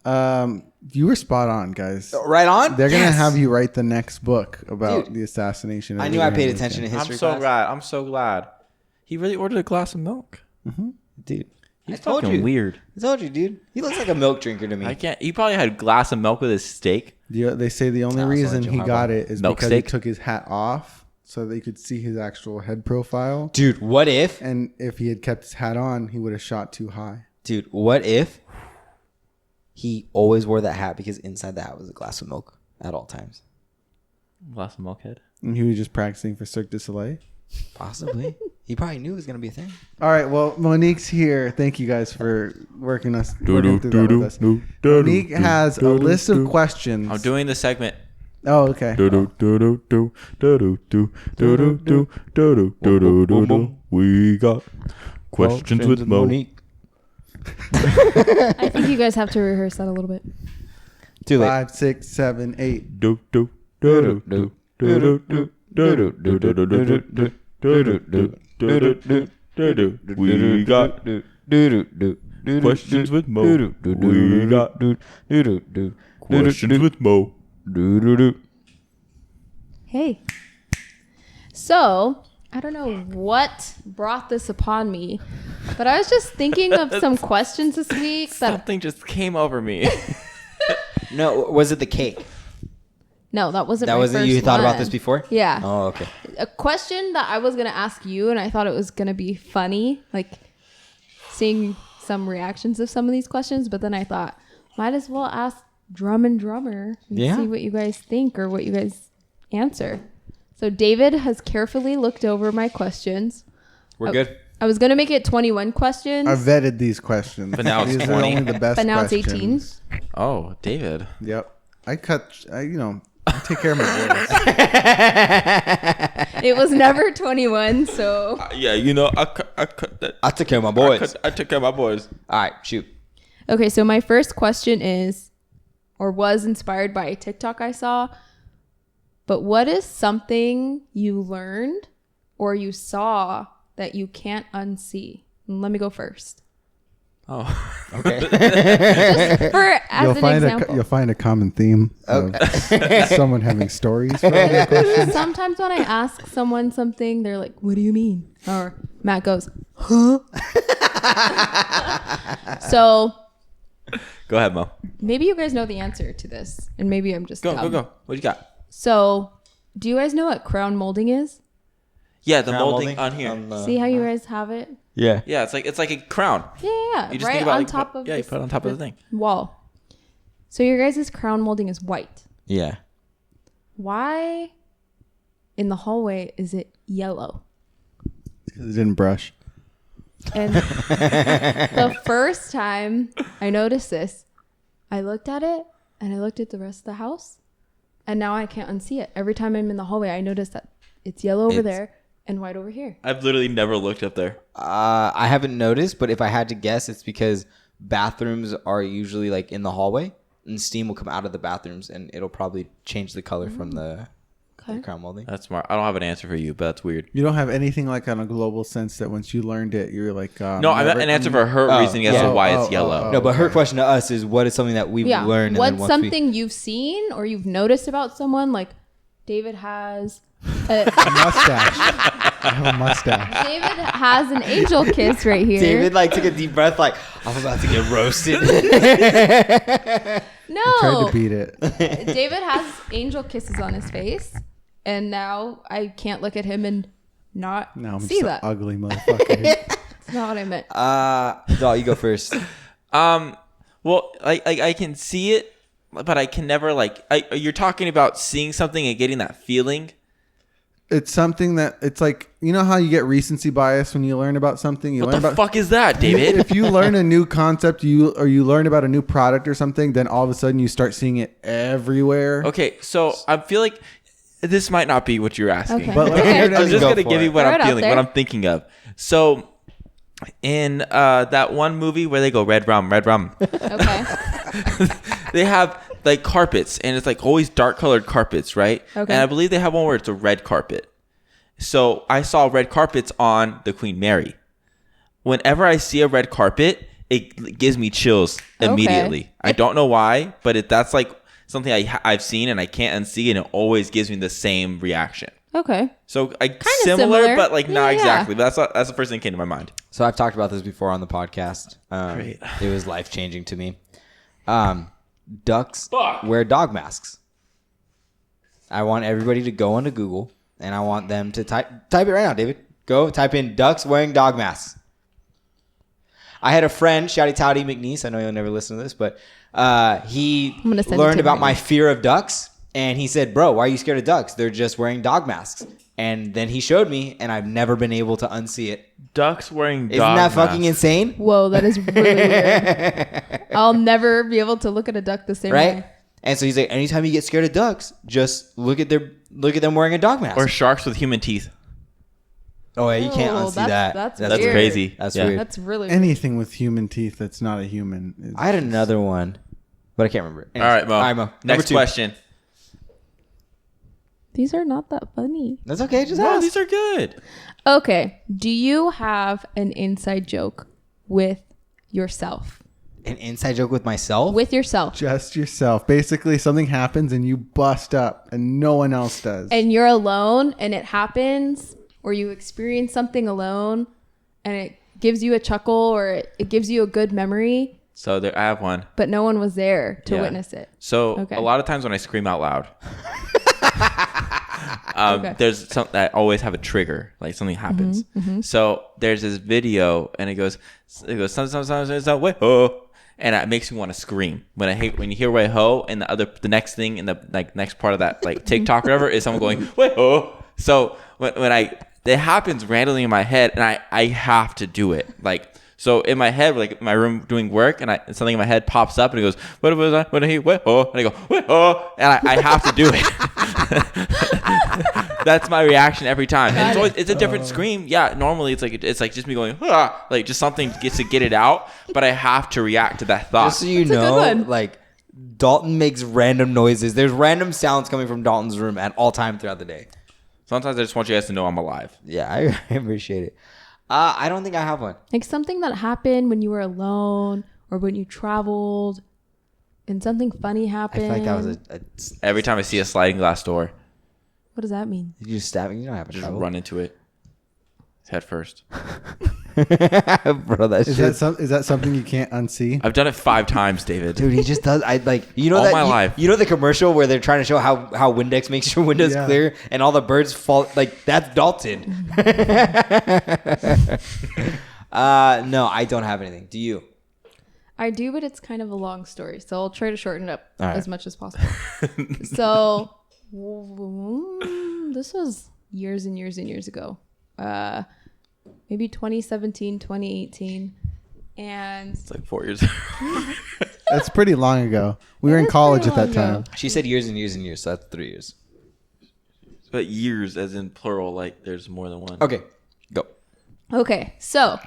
You were spot on, guys. Right on. They're gonna Yes. have you write the next book about Dude, the assassination. Of I knew I Abraham paid Lincoln. attention to history. I'm so class. glad. I'm so glad. He really ordered a glass of milk. Dude. He's I told fucking you. weird. I told you, dude. He looks like a milk drinker to me. I can't. He probably had a glass of milk with his steak. They say the only Nah, it's reason only he Jim got Harbaugh. it is Milk because steak? he took his hat off so they could see his actual head profile. Dude, what if? And if he had kept his hat on, he would have shot too high. Dude, what if he always wore that hat because inside the hat was a glass of milk at all times? Glass of milk head. And he was just practicing for Cirque du Soleil. Possibly. He probably knew it was going to be a thing. All right, well, Monique's here. Thank you guys for working through that with us. Monique has a list of questions. I'm doing the segment. Oh, okay. We got questions with Mo. I think you guys have to rehearse that a little bit. Too late. 5, 6, 7, 8. We got questions with Mo. We got questions with Mo. Hey. So, I don't know what brought this upon me, but I was just thinking of some questions this week that Something just came over me. No, was it the cake? no, that wasn't. That my wasn't you first thought about one. this before? Yeah. Oh, okay. A question that I was gonna ask you, and I thought it was gonna be funny, like seeing some reactions of some of these questions. But then I thought, might as well ask Drumm and Drummer and Yeah. see what you guys think or what you guys answer. So David has carefully looked over my questions. We're good. I was gonna make it 21 questions, I vetted these questions. But now it's these 20. are only the best but now it's questions. 18. Oh, David. Yep. I take care of my boys. It was never 21, so Yeah, I cut that. I took care of my boys. I took care of my boys. All right, shoot. okay. So my first question is, or was inspired by a TikTok I saw. But what is something you learned or you saw that you can't unsee? And let me go first. Oh, Okay. You'll find a common theme of someone having stories for all your questions. Sometimes when I ask someone something, they're like, "What do you mean?" Or Matt goes, "Huh?" So go ahead, Mo. maybe you guys know the answer to this, and maybe I'm just dumb. Go. What you got? So, do you guys know what crown molding is? Yeah, the Crown molding on here. See how you guys have it? Yeah. Yeah, it's like a crown. Yeah. You just right think about on like, top of you put it on top of the thing. wall. So your guys' crown molding is white. Yeah. Why in the hallway is it yellow? Because it didn't brush. And the first time I noticed this, I looked at it and I looked at the rest of the house, and now I can't unsee it. Every time I'm in the hallway, I notice that it's yellow over there and white over here. I've literally never looked up there. I haven't noticed, but if I had to guess, it's because bathrooms are usually like in the hallway, and steam will come out of the bathrooms, and it'll probably change the color from the crown molding. That's smart. I don't have an answer for you, but that's weird. You don't have anything like on a global sense that once you learned it, you're like, No, I meant an answer for her reasoning as to why it's yellow. No, but her question to us is, what is something that we've learned? What's something you've seen or you've noticed about someone? Like David has a mustache. I have a mustache. David has an angel kiss right here. David like took a deep breath, like I'm about to get roasted. No, Tried to beat it. David has angel kisses on his face, and now I can't look at him and not No, I'm see just that. an ugly motherfucker. That's not what I meant. Doll, you go first. Well, I can see it, but I can never you're talking about seeing something and getting that feeling. It's something that it's like, you know how you get recency bias when you learn about something. What the fuck is that, David? If you learn a new concept, you learn about a new product or something, then all of a sudden you start seeing it everywhere. Okay, so I feel like this might not be what you're asking. Okay. But let's hear it I'm just anyway. gonna give you what Throw I'm it out feeling, there. what I'm thinking of. So, in that one movie where they go red rum, Okay. they have like carpets, and it's like always dark colored carpets, right? Okay. And I believe they have one where it's a red carpet. So I saw red carpets on the Queen Mary. Whenever I see a red carpet, it gives me chills immediately. Okay. I don't know why, but that's like something I've seen and I can't unsee, and it always gives me the same reaction. Okay. So similar. but like not Yeah. exactly. But that's the first thing that came to my mind. So I've talked about this before on the podcast. Great. It was life changing to me. Ducks Fuck. wear dog masks. I want everybody to go onto Google, and I want them to type it right now, David. Go type in ducks wearing dog masks. I had a friend, Shouty Touty McNeese. I know you'll never listen to this, but he gonna send it learned to him about right my now. fear of ducks, and he said, "Bro, why are you scared of ducks? They're just wearing dog masks." And then he showed me, and I've never been able to unsee it. Ducks wearing dog Isn't that fucking masks. insane? Whoa, that is really weird. I'll never be able to look at a duck the same Right? way. And so he's like, anytime you get scared of ducks, just look at them wearing a dog mask. Or sharks with human teeth. Oh yeah, you can't Oh, unsee that. that's That's weird. crazy. That's Yeah. weird. That's really weird. Anything with human teeth that's not a human. Is I had another one, but I can't remember. All right, Mo. All right, Mo. Number Next 2. question. These are not that funny. That's okay. Just No, ask. these are good. Okay. Do you have an inside joke with yourself? An inside joke with myself. With yourself. just yourself. Basically, something happens and you bust up and no one else does. And you're alone and it happens, or you experience something alone and it gives you a chuckle or it gives you a good memory, So there, I have one. but no one was there to Yeah. witness it. So Okay. a lot of times when I scream out loud, Okay. there's something I always have a trigger, like something happens. So there's this video, and it goes sometimes it's not way ho, and it makes me want to scream when you hear way ho, and the next thing in the like next part of that like TikTok or whatever is someone going way ho. So when it happens randomly in my head, and I have to do it like. So in my head, like in my room doing work, and something in my head pops up, and it goes, "What was I? What he? What? Oh!" And I go, "What? Oh!" And I have to do it. That's my reaction every time, and it's a different scream. Yeah, normally it's like just me going, ah, like just something gets to get it out, but I have to react to that thought. Just so you That's a good know, one. like Dalton makes random noises. There's random sounds coming from Dalton's room at all time throughout the day. Sometimes I just want you guys to know I'm alive. Yeah, I appreciate it. I don't think I have one. Like something that happened when you were alone or when you traveled and something funny I happened. feel like that was a Every time I see a sliding glass door, What does that mean? you just stabbing. You don't have a just trouble. run into it head first. Bro, that Is shit. that is that something you can't unsee? I've done it 5 times, David. Dude, he just does. I like you know All that my life. You know the commercial where they're trying to show how Windex makes your windows Yeah. clear and all the birds fall. Like that's Dalton. No, I don't have anything. Do you? I do, but it's kind of a long story, so I'll try to shorten it up All right. as much as possible. So, this was years and years and years ago. Maybe 2017, 2018. And It's like 4 years. That's pretty long ago. We were It in is college pretty at that long time. ago. She said years and years and years, so that's 3 years. But years, as in plural, like there's more than one. Okay, go. okay, so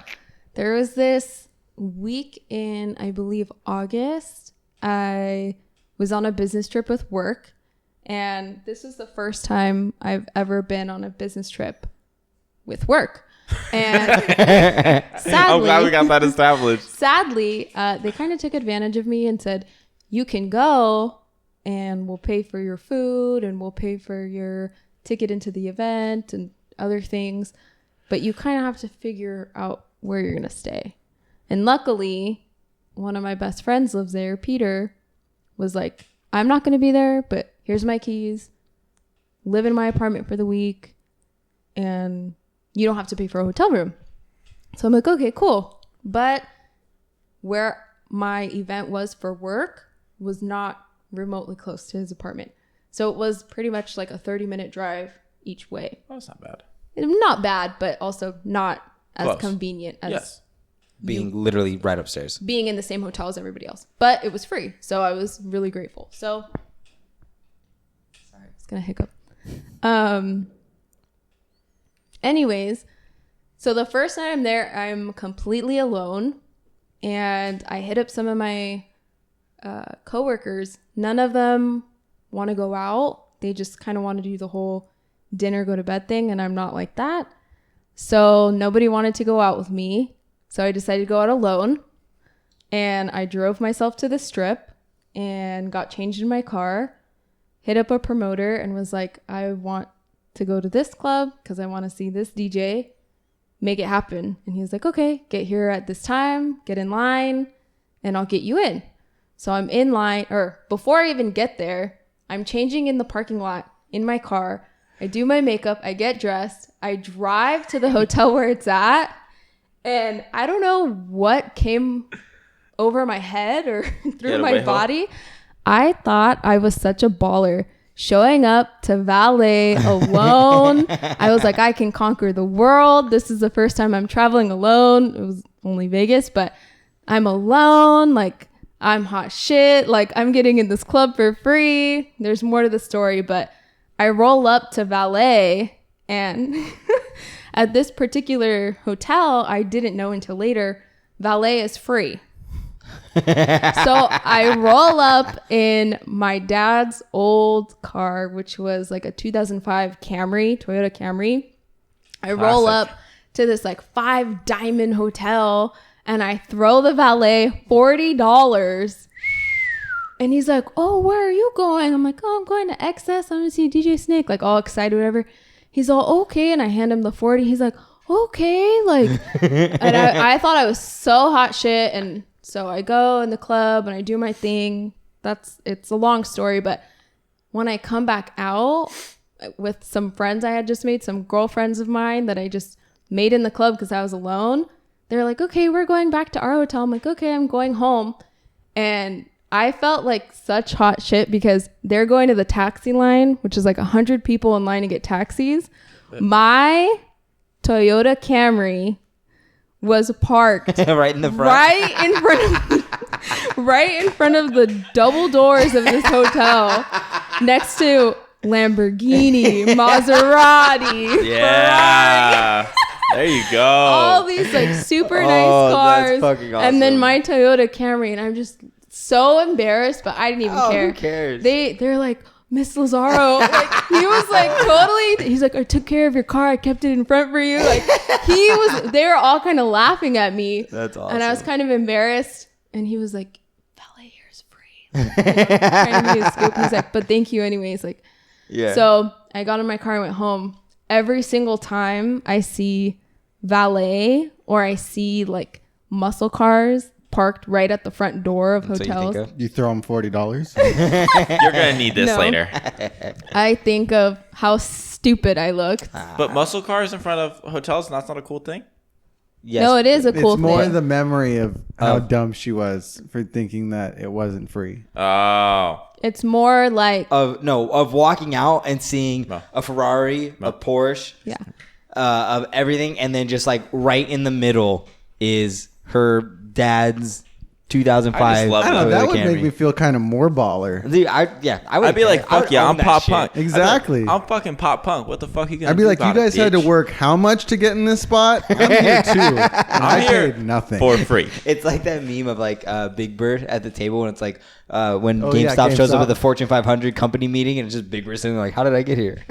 there was this week in, I believe, August. I was on a business trip with work, and this is the first time I've ever been on a business trip with work. And I'm glad we sadly, got that established. sadly, they kind of took advantage of me and said, you can go and we'll pay for your food and we'll pay for your ticket into the event and other things. But you kind of have to figure out where you're going to stay. And luckily, one of my best friends lives there, Peter, was like, I'm not going to be there, but here's my keys. Live in my apartment for the week. And you don't have to pay for a hotel room. So I'm like, okay, cool. But where my event was for work was not remotely close to his apartment. So it was pretty much like a 30-minute drive each way. Oh, that's not bad. Not bad, but also not as Close. convenient as Yes. Being literally right upstairs. being in the same hotel as everybody else. But it was free. So I was really grateful. So, sorry, it's going to hiccup. Anyways, so the first night I'm there, I'm completely alone. And I hit up some of my coworkers. None of them want to go out. They just kind of want to do the whole dinner, go to bed thing. And I'm not like that. So nobody wanted to go out with me. So I decided to go out alone. And I drove myself to the strip and got changed in my car, hit up a promoter and was like, I want to go to this club because I want to see this DJ. Make it happen. And he was like, okay, get here at this time, get in line, and I'll get you in. So I'm in line, or before I even get there, I'm changing in the parking lot in my car. I do my makeup, I get dressed, I drive to the hotel where it's at, and I don't know what came over my head or through my body. I thought I was such a baller. Showing up to valet alone. I was like, I can conquer the world. This is the first time I'm traveling alone. It was only Vegas, but I'm alone. Like, I'm hot shit. Like, I'm getting in this club for free. There's more to the story, but I roll up to valet, and at this particular hotel, I didn't know until later, valet is free. So I roll up in my dad's old car, which was like a 2005 Camry, Toyota Camry. I roll up to this like 5 diamond hotel and I throw the valet $40. And he's like, oh, where are you going? I'm like, oh, I'm going to XS. I'm going to see DJ Snake, like all excited, whatever. He's all, okay. And I hand him the 40. He's like, okay. Like, and I thought I was so hot shit. And so I go in the club and I do my thing. It's a long story, but when I come back out with some friends I had just made, some girlfriends of mine that I just made in the club because I was alone, they're like, okay, we're going back to our hotel. I'm like, okay, I'm going home. And I felt like such hot shit because they're going to the taxi line, which is like 100 people in line to get taxis. My Toyota Camry was parked right in the front. right in front of the double doors of this hotel next to Lamborghini, Maserati, Yeah. There you go. all these like super nice Oh, that's cars, fucking and then awesome. my Toyota Camry, and I'm just so embarrassed, but I didn't even care. Who cares? They're like, Miss Lazaro, like he was like totally. He's like, I took care of your car. I kept it in front for you. Like they were all kind of laughing at me. That's awesome. And I was kind of embarrassed. And he was like, valet here is free. Like, trying to give me a scoop. He's like, but thank you anyways. Like, yeah. So I got in my car and went home. Every single time I see valet or I see like muscle cars parked right at the front door of hotels. You throw them $40. You're gonna need this No. later. I think of how stupid I looked. But muscle cars in front of hotels, that's not a cool thing. Yes. No, it is a cool It's more thing. the memory of how dumb she was for thinking that it wasn't free. Oh. It's more like of walking out and seeing No. a Ferrari, a Porsche, yeah. of everything, and then just like right in the middle is her dad's 2005. I just love I don't know. Toyota That would Camry. make me feel kind of more baller. Dude, I would. I'd be like, I would fuck yeah, own I'm that pop shit. punk. Exactly. I'm fucking pop punk. What the fuck you gonna I'd be do like, you about it, guys had to bitch? work how much to get in this spot? I'm here too. And I here paid nothing. for free. It's like that meme of like Big Bird at the table when it's like when Oh, yeah, GameStop shows up GameStop. at the Fortune 500 company meeting and it's just Big Bird sitting like, how did I get here?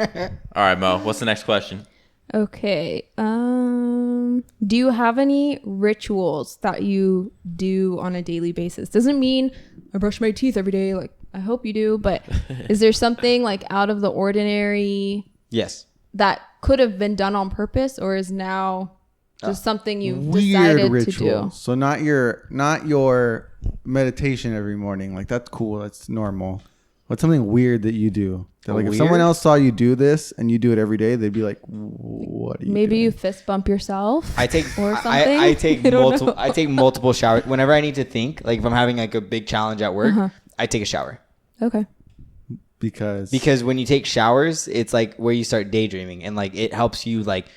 All right, Mo. What's the next question? Okay. Do you have any rituals that you do on a daily basis? Doesn't mean I brush my teeth every day. Like, I hope you do. But is there something like out of the ordinary Yes. that could have been done on purpose or is now just something you've Weird decided ritual. to do? So not your meditation every morning. Like that's cool. That's normal. What's something weird that you do? That like if Weird? someone else saw you do this and you do it every day, they'd be like, "What are you Maybe doing?" you fist bump yourself. I take or something. I take I don't multiple know. I take multiple showers whenever I need to think. Like if I'm having like a big challenge at work, Uh-huh. I take a shower. Okay. because When you take showers, it's like where you start daydreaming and like it helps you like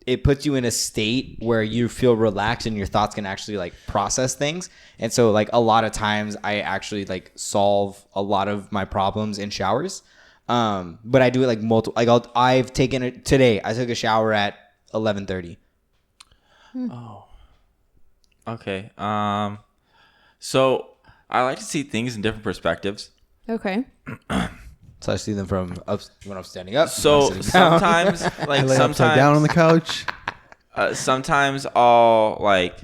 it puts you in a state where you feel relaxed and your thoughts can actually like process things. And so like a lot of times I actually like solve a lot of my problems in showers. But I do it like multiple. Like I've taken it today. I took a shower at 11:30. Oh. Okay. So I like to see things in different perspectives. Okay. So I see them from up when I'm standing up. So when I'm sitting down. sometimes, I like lay upside down on the couch. sometimes I'll like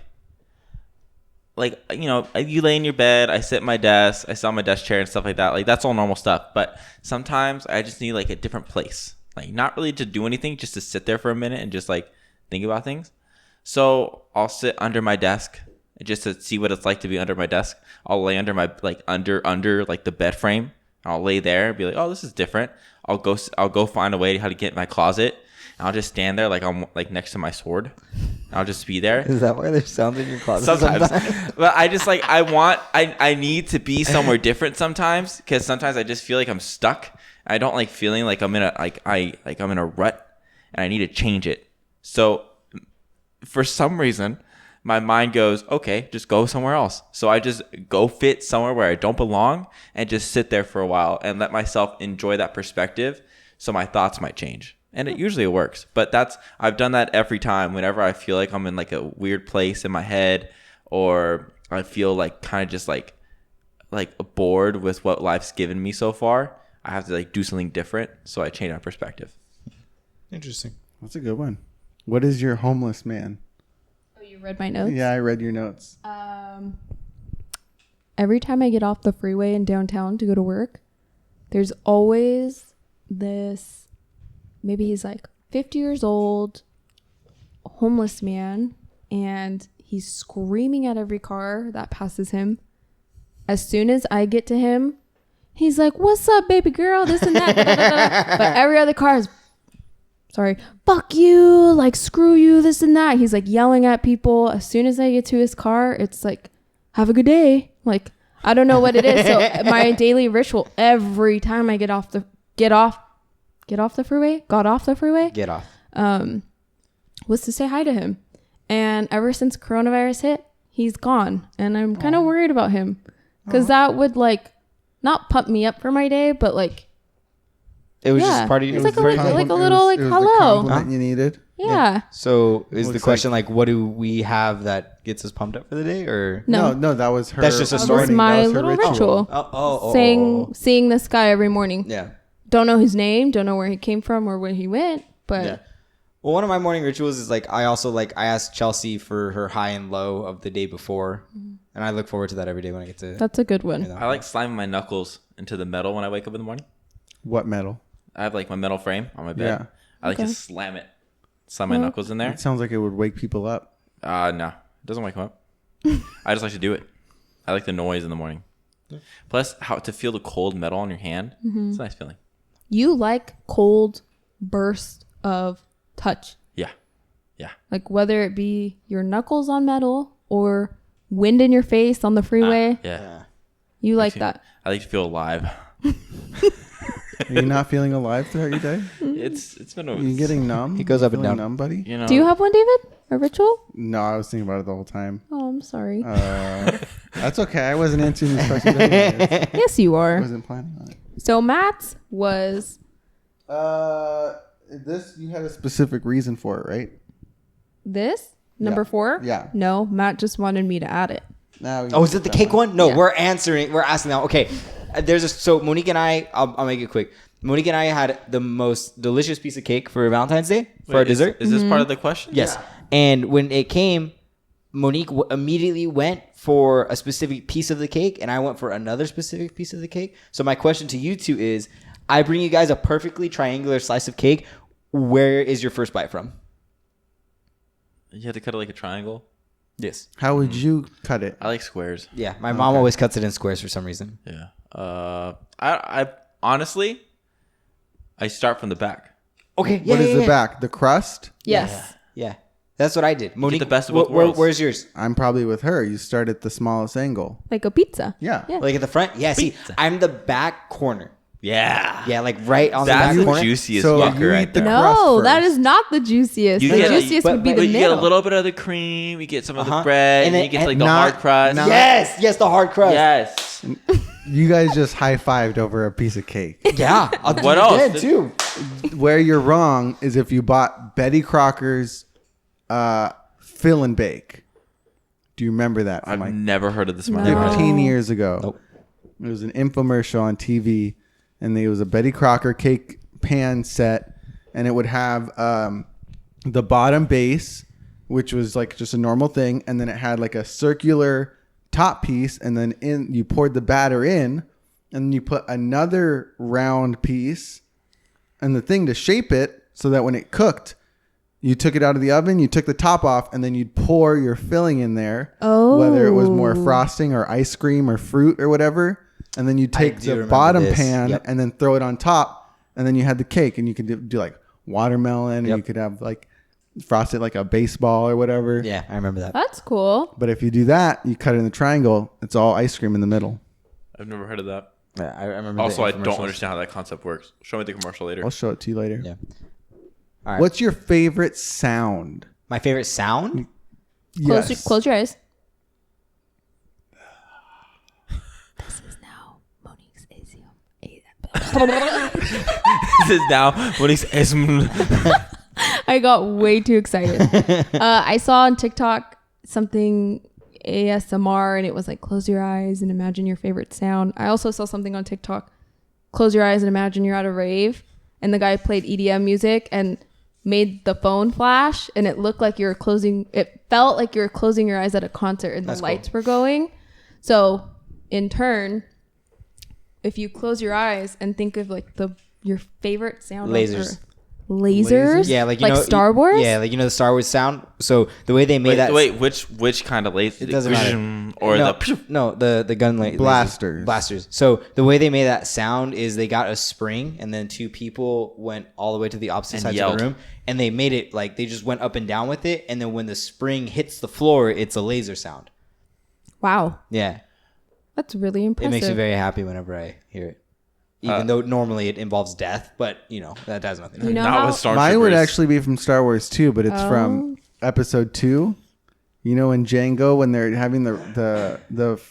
you know, you lay in your bed, I sit at my desk, I sit on my desk chair and stuff like that. Like that's all normal stuff. But sometimes I just need like a different place. Like not really to do anything, just to sit there for a minute and just like think about things. So I'll sit under my desk just to see what it's like to be under my desk. I'll lay under my like under like the bed frame. I'll lay there and be like, oh, this is different. I'll go find a way how to get in my closet. And I'll just stand there like I'm like next to my sword. I'll just be there. Is that why there's sounds in your closet? Sometimes, but I just like I need to be somewhere different sometimes because sometimes I just feel like I'm stuck. I don't like feeling like I'm in a I'm in a rut and I need to change it. So for some reason, my mind goes, okay, just go somewhere else. So I just go fit somewhere where I don't belong and just sit there for a while and let myself enjoy that perspective so my thoughts might change. And it usually works. But I've done that every time whenever I feel like I'm in like a weird place in my head or I feel like kind of just like bored with what life's given me so far. I have to like do something different. So I change my perspective. Interesting. That's a good one. What is your homeless man? Oh, you read my notes? Yeah, I read your notes. Every time I get off the freeway in downtown to go to work, there's always this, maybe he's like 50 years old, homeless man, and he's screaming at every car that passes him. As soon as I get to him, he's like, what's up, baby girl, this and that. Da, da, da, da. But every other car is, fuck you, like, screw you, this and that. He's like yelling at people. As soon as I get to his car, it's like, have a good day. Like, I don't know what it is. So my daily ritual every time I got off the freeway was to say hi to him. And ever since coronavirus hit, he's gone. And I'm kind of worried about him because that would like not pump me up for my day, but like It was Yeah. just part of your. It's like a part of little- your- like a little, like, it was hello. the compliment you needed. Yeah. So is the Looks question like, what do we have that gets us pumped up for the day, or No. That was her. That's just a That story. was my That was her little ritual. Seeing this guy every morning. Yeah. Don't know his name. Don't know where he came from or where he went. But Yeah. Well, one of my morning rituals is like I ask Chelsea for her high and low of the day before, and I look forward to that every day when I get to. that's a good one. You know. I like slamming my knuckles into the metal when I wake up in the morning. What metal? I have like my metal frame on my bed. Yeah. I like to Okay. slam my knuckles in there. It sounds like it would wake people up. No, it doesn't wake them up. I just like to do it. I like the noise in the morning. Plus, how to feel the cold metal on your hand. It's a nice feeling. You like cold bursts of touch. Yeah. Yeah. Like whether it be your knuckles on metal or wind in your face on the freeway. Yeah. You like that. I like to feel alive. Are you not feeling alive throughout your day? It's been a. Are you getting numb? It goes up and Feeling down. numb, buddy? You know. Do you have one, David? A ritual? No, I was thinking about it the whole time. Oh, I'm sorry. That's okay. I wasn't answering this question. I Yes, you are. wasn't planning on it. So Matt's was This you had a specific reason for it, right? this number 4. Yeah. No, Matt just wanted me to add it. Now. Oh, is it the cake one? No, Yeah. we're asking now. Okay, so Monique and I, I'll make it quick. Monique and I had the most delicious piece of cake for Valentine's Day for our dessert. Is this part of the question? Yes. And when it came, Monique immediately went for a specific piece of the cake, and I went for another specific piece of the cake. So my question to you two is, I bring you guys a perfectly triangular slice of cake. Where is your first bite from? You have to cut it like a triangle. Yes. How would you cut it? I like squares. Yeah, my mom always cuts it in squares for some reason. Yeah. I honestly, I start from the back. Okay. What is the back? The crust? Yes. Yeah. That's what I did. Monique, the best of both worlds. Where's yours? I'm probably with her. You start at the smallest angle. Like a pizza. Yeah. Yeah. Like at the front? Yeah, see, I'm the back corner. Yeah. Yeah, like right on That's the the back corner. juiciest So fucker you right eat the there. crust No, that first. is not the juiciest. You The get- juiciest but- would be but the You get middle. a little bit of the cream. You get some of the Uh-huh. bread, And and then- you get like and the not- hard crust. not- Yes, the hard crust. Yes. You guys just high-fived over a piece of cake. Yeah. I'll do What it else? again, too. Where you're wrong is if you bought Betty Crocker's fill and bake. Do you remember that? I've From like never heard of this in my No. life. 15 years ago. Nope. It was an infomercial on TV, and it was a Betty Crocker cake pan set, and it would have the bottom base, which was like just a normal thing, and then it had like a circular top piece, and then you poured the batter in, and then you put another round piece and the thing to shape it so that when it cooked, you took it out of the oven, you took the top off, and then you'd pour your filling in there. Oh. Whether it was more frosting or ice cream or fruit or whatever. And then you take do the remember bottom this. pan Yep. and then throw it on top. And then you had the cake, and you could do like watermelon, and Yep. you could have like frosted like a baseball or whatever. Yeah, I remember that. That's cool. But if you do that, you cut it in the triangle, it's all ice cream in the middle. I've never heard of that. Yeah, I remember. Also, the I don't infomercials. understand how that concept works. Show me the commercial later. I'll show it to you later. Yeah. All right. What's your favorite sound? My favorite sound? Close your eyes. This is now Monique's This is now when he's I got way too excited. I saw on TikTok something ASMR, and it was like close your eyes and imagine your favorite sound. I also saw something on TikTok, close your eyes and imagine you're at a rave, and the guy played EDM music and made the phone flash, and it looked like it felt like you were closing your eyes at a concert and That's the cool. lights were going. So in turn, if you close your eyes and think of like your favorite sound on Lasers. Earth. Lasers? Yeah, like Star Wars? Yeah, like the Star Wars sound. So the way they made that. Wait, which kind of laser? It doesn't matter. Or the gun Blasters. blasters. So the way they made that sound is they got a spring, and then two people went all the way to the opposite And sides yelled. of the room, and they made it like they just went up and down with it, and then when the spring hits the floor, it's a laser sound. Wow. Yeah, That's really it impressive. makes me very happy whenever I hear it. Even though normally it involves death, but that has nothing to do. You know Not how, with Stormtroopers. Mine would actually be from Star Wars 2, but it's from episode 2. You know, in Django, when they're having the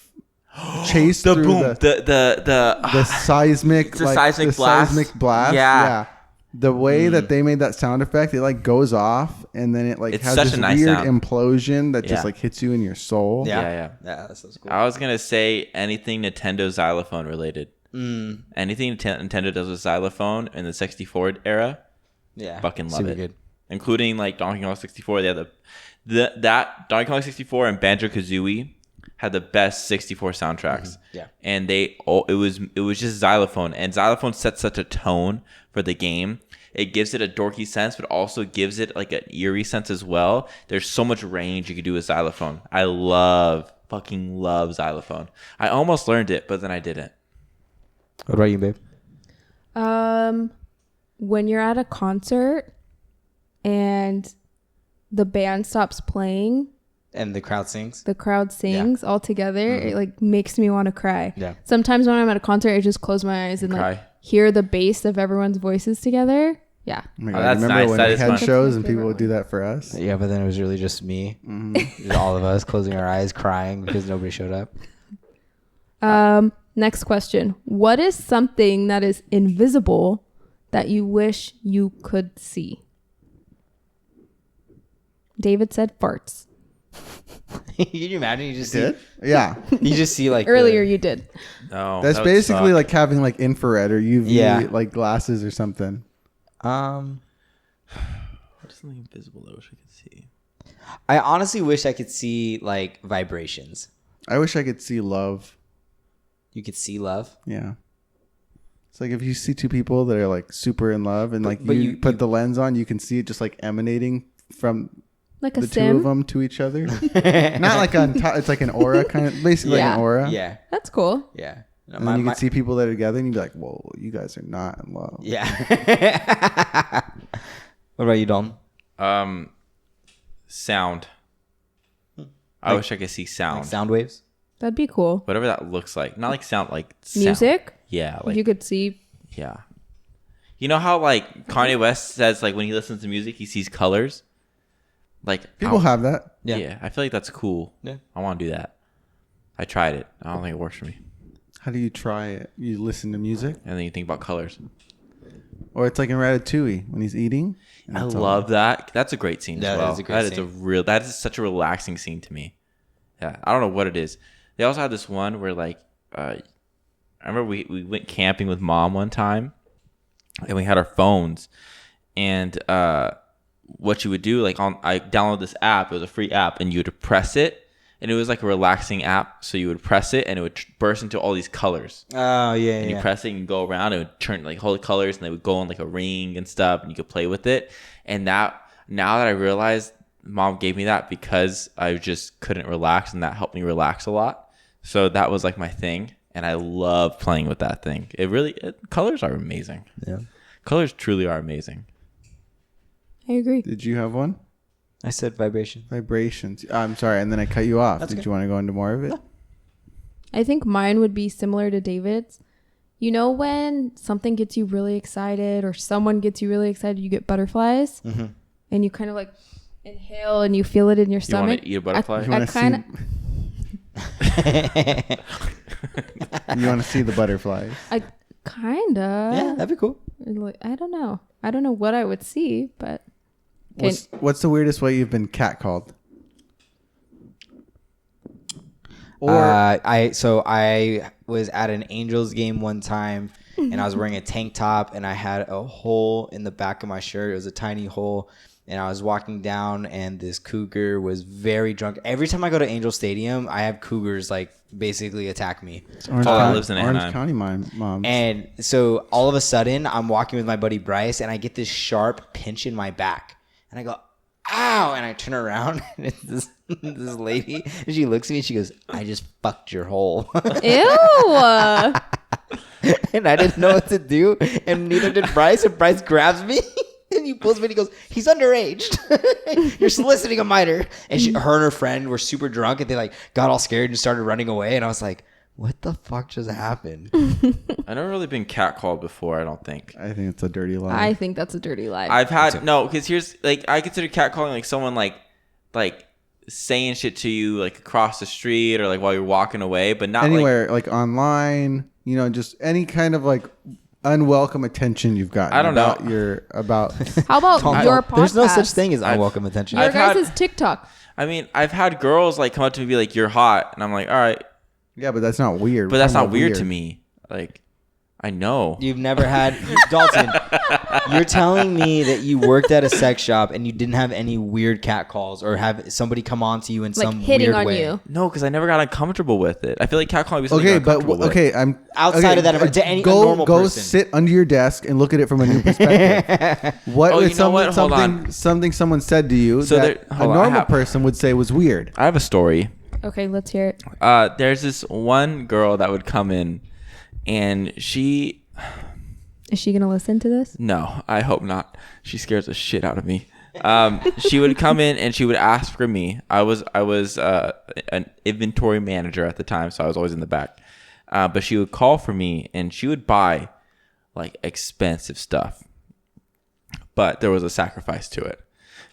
chase The through boom. the seismic, It's a like seismic the blast. seismic blast. Yeah. The way that they made that sound effect, it like goes off and then it like It's has such this a nice weird sound. implosion that Yeah. just like hits you in your soul. Yeah. That sounds cool. I was gonna say anything Nintendo xylophone related. Anything Nintendo does with xylophone in the 64 era, Yeah, fucking love super it. good. Including like Donkey Kong 64. They had that Donkey Kong 64 and Banjo Kazooie had the best 64 soundtracks. Yeah. And it was just xylophone, and xylophone sets such a tone for the game. It gives it a dorky sense, but also gives it like an eerie sense as well. There's so much range you could do with xylophone. I fucking love xylophone. I almost learned it, but then I didn't. What about you, babe? When you're at a concert and the band stops playing, And the crowd sings. the crowd sings all together, it like makes me want to cry. Yeah. Sometimes when I'm at a concert, I just close my eyes and Cry. like hear the bass of everyone's voices together. Yeah. Oh my Oh, God. that's Remember nice. when That we is had fun. shows That's my and people favorite would do that for us? Yeah, but then it was really just me, just all of us closing our eyes, crying because nobody showed up. Next question. What is something that is invisible that you wish you could see? David said farts. Can you imagine? You just Did? Yeah. you just see like Earlier you did. No, That's that would basically suck. like having like infrared or UV Yeah. like glasses or something. What is something invisible that I wish I could see? I honestly wish I could see like vibrations. I wish I could see love. You could see love. Yeah. It's like if you see two people that are like super in love and like but you you- put the lens on, you can see it just like emanating from Like a the two sim. of them to each other. Not like on top. It's like an aura kind of, basically like Yeah. an aura. Yeah, That's cool. yeah. No, And then you can see people that are together and you'd be like, whoa, you guys are not in love. Yeah. What about you, Dalton? Sound. I wish I could see sound. Like sound waves? That'd be cool. Whatever that looks like. Not like sound, like sound. Music? Yeah, like You could see. yeah. You know how like Kanye West says like when he listens to music he sees colors? Like People have that. Yeah. Yeah, I feel like that's cool. Yeah. I want to do that. I tried it. I don't think it works for me. How do you try it? You listen to music? And then you think about colors. Or it's like in Ratatouille when he's eating. and I it's all- love that. That's a great scene That as well. is a great That scene. that is such a relaxing scene to me. Yeah, I don't know what it is. They also had this one where like I remember we went camping with mom one time and we had our phones and what you would do like I downloaded this app, it was a free app, and you would press it and it was like a relaxing app, so you would press it and it would burst into all these colors. Oh, yeah, And you press it and you go around, it would turn like whole colors and they would go on like a ring and stuff and you could play with it. And now that I realized mom gave me that because I just couldn't relax, and that helped me relax a lot. So that was like my thing, and I love playing with that thing. Colors are amazing. Yeah. Colors truly are amazing. I agree. Did you have one? I said vibration. Vibrations. I'm sorry. And then I cut you off. That's Did okay. you want to go into more of it? I think mine would be similar to David's. You know when something gets you really excited or someone gets you really excited, you get butterflies? Mm-hmm. And you kind of like inhale and you feel it in your You want stomach. to eat a butterfly? You I want to kind of... You want to see the butterflies? I kind of... Yeah, that'd be cool. I don't know. I don't know what I would see, but... Okay. What's the weirdest way you've been catcalled? Or I was at an Angels game one time, and I was wearing a tank top, and I had a hole in the back of my shirt. It was a tiny hole, and I was walking down, and this cougar was very drunk. Every time I go to Angel Stadium, I have cougars like basically attack me. Orange, Oh, that County, lives in Orange Anaheim. County, mom. And so all of a sudden, I'm walking with my buddy Bryce, and I get this sharp pinch in my back, and I go, "Ow!" And I turn around, and it's this lady, and she looks at me, and she goes, "I just fucked your hole." Ew! And I didn't know what to do, and neither did Bryce. And Bryce grabs me, and he pulls me, and he goes, "He's underage. You're soliciting a minor." And her and her friend were super drunk, and they like got all scared and started running away. And I was like, "What the fuck just happened?" I've never really been catcalled before, I don't think. I think it's a dirty lie. I think that's a dirty lie. I've had no, because here's like I consider catcalling like someone like saying shit to you like across the street or like while you're walking away, but not anywhere like online, just any kind of like unwelcome attention you've gotten. I don't know. How about your podcast? There's no such thing as unwelcome attention. Your guys' TikTok. I mean, I've had girls like come up to me and be like, "You're hot," and I'm like, "All right." Yeah, but that's not weird. But that's not weird to me. Like, I know. You've never had Dalton. You're telling me that you worked at a sex shop and you didn't have any weird cat calls or have somebody come on to you in Like some hitting weird on way? you. No, because I never got uncomfortable with it. I feel like catcalling was something uncomfortable with. I'm Outside of that, to any go normal go person. sit under your desk and look at it from a new perspective. What Oh, is you know what? Hold on. something someone said to you So that a normal person would say was weird? I have a story. Okay, let's hear it. There's this one girl that would come in, and she. Is she gonna listen to this? No, I hope not. She scares the shit out of me. She would come in and she would ask for me. I was an inventory manager at the time, so I was always in the back. But she would call for me and she would buy like expensive stuff. But there was a sacrifice to it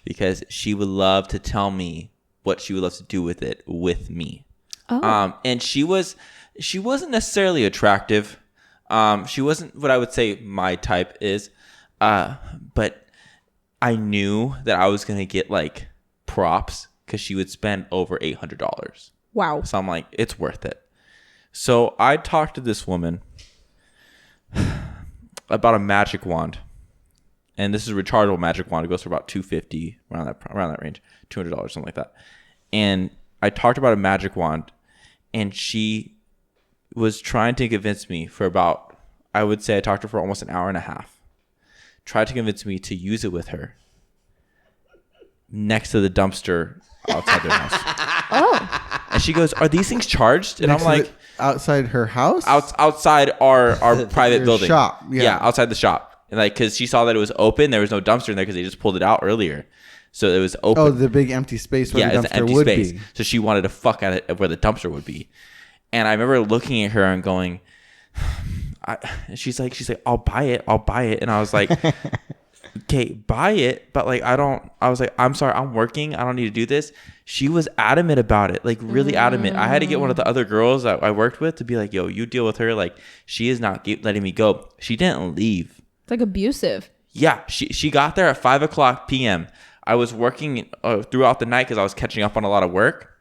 because she would love to tell me what she would love to do with it with me. Oh. And she wasn't necessarily attractive. She wasn't what I would say my type is. But I knew that I was going to get like props because she would spend over $800. Wow. So I'm like, it's worth it. So I talked to this woman about a magic wand. And this is a rechargeable magic wand. It goes for about $250, around that range, $200, something like that. And I talked about a magic wand, and she was trying to convince me for about, I would say I talked to her for almost an hour and a half. Tried to convince me to use it with her next to the dumpster outside their house. Oh. And she goes, "Are these things charged?" And Next I'm to like, outside her house, outside our private Your building shop, yeah. outside the shop, and like because she saw that it was open, there was no dumpster in there because they just pulled it out earlier, so it was open. Oh, the big empty space where the it's an dumpster empty would space. be. So she wanted to fuck at it where the dumpster would be, and I remember looking at her and going, she's like, I'll buy it, and I was like, okay, buy it, but like I was like, I'm sorry, I'm working, I don't need to do this. She was adamant about it, like really adamant. I had to get one of the other girls that I worked with to be like, yo, you deal with her, like she is not letting me go. She didn't leave. It's like abusive. Yeah, she got there at 5:00 p.m. I was working throughout the night because I was catching up on a lot of work,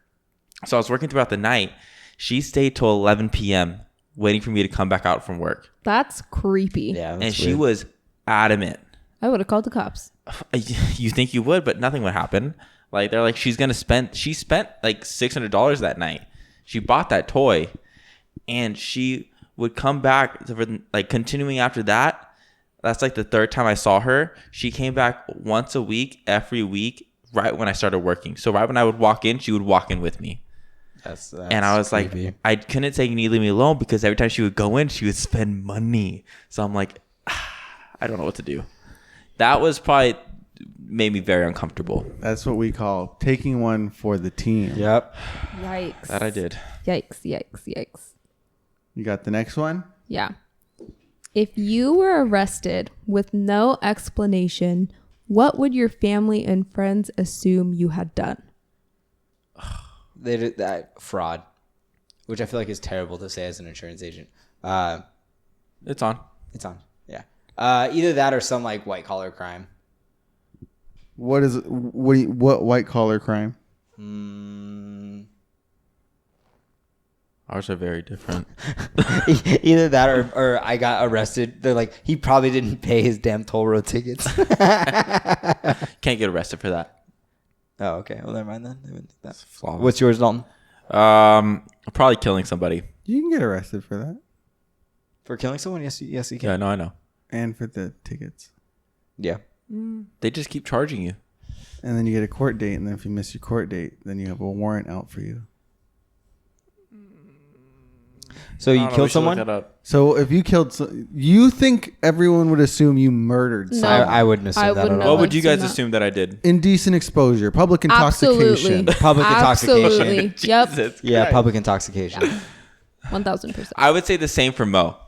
so I was working throughout the night. She stayed till 11 p.m. waiting for me to come back out from work. That's creepy. Yeah, And she was adamant. I would have called the cops. You think you would, but nothing would happen. Like they're like, she spent like $600 that night. She bought that toy, and she would come back like continuing after that. That's like the third time I saw her. She came back once a week, every week, right when I started working. So right when I would walk in, she would walk in with me. That's and I was creepy. like, I couldn't say you need to leave me alone because every time she would go in, she would spend money. So I'm like, I don't know what to do. That was probably made me very uncomfortable. That's what we call taking one for the team. Yep. Yikes. That I did. Yikes. You got the next one? Yeah. If you were arrested with no explanation, what would your family and friends assume you had done? They did that fraud, which I feel like is terrible to say as an insurance agent. It's on. It's on. Yeah. Either that or some like white collar crime. What white collar crime? Ours are very different. Either that or I got arrested. They're like, he probably didn't pay his damn toll road tickets. Can't get arrested for that. Oh, okay. Well, never mind then. I wouldn't think that. Flawless. What's yours, Dalton? Probably killing somebody. You can get arrested for that. For killing someone? Yes, you can. Yeah, no, I know. And for the tickets. Yeah. They just keep charging you. And then you get a court date, and then if you miss your court date, then you have a warrant out for you. So you killed someone? So if you killed, you think everyone would assume you murdered No. someone? I wouldn't assume I that wouldn't at know. all. What would you guys Assume that. assume that I did? Indecent exposure, public intoxication. Absolutely. Public intoxication. Absolutely. Yep. Jesus Yeah, Christ. public intoxication. 1000%. I would say the same for Mo.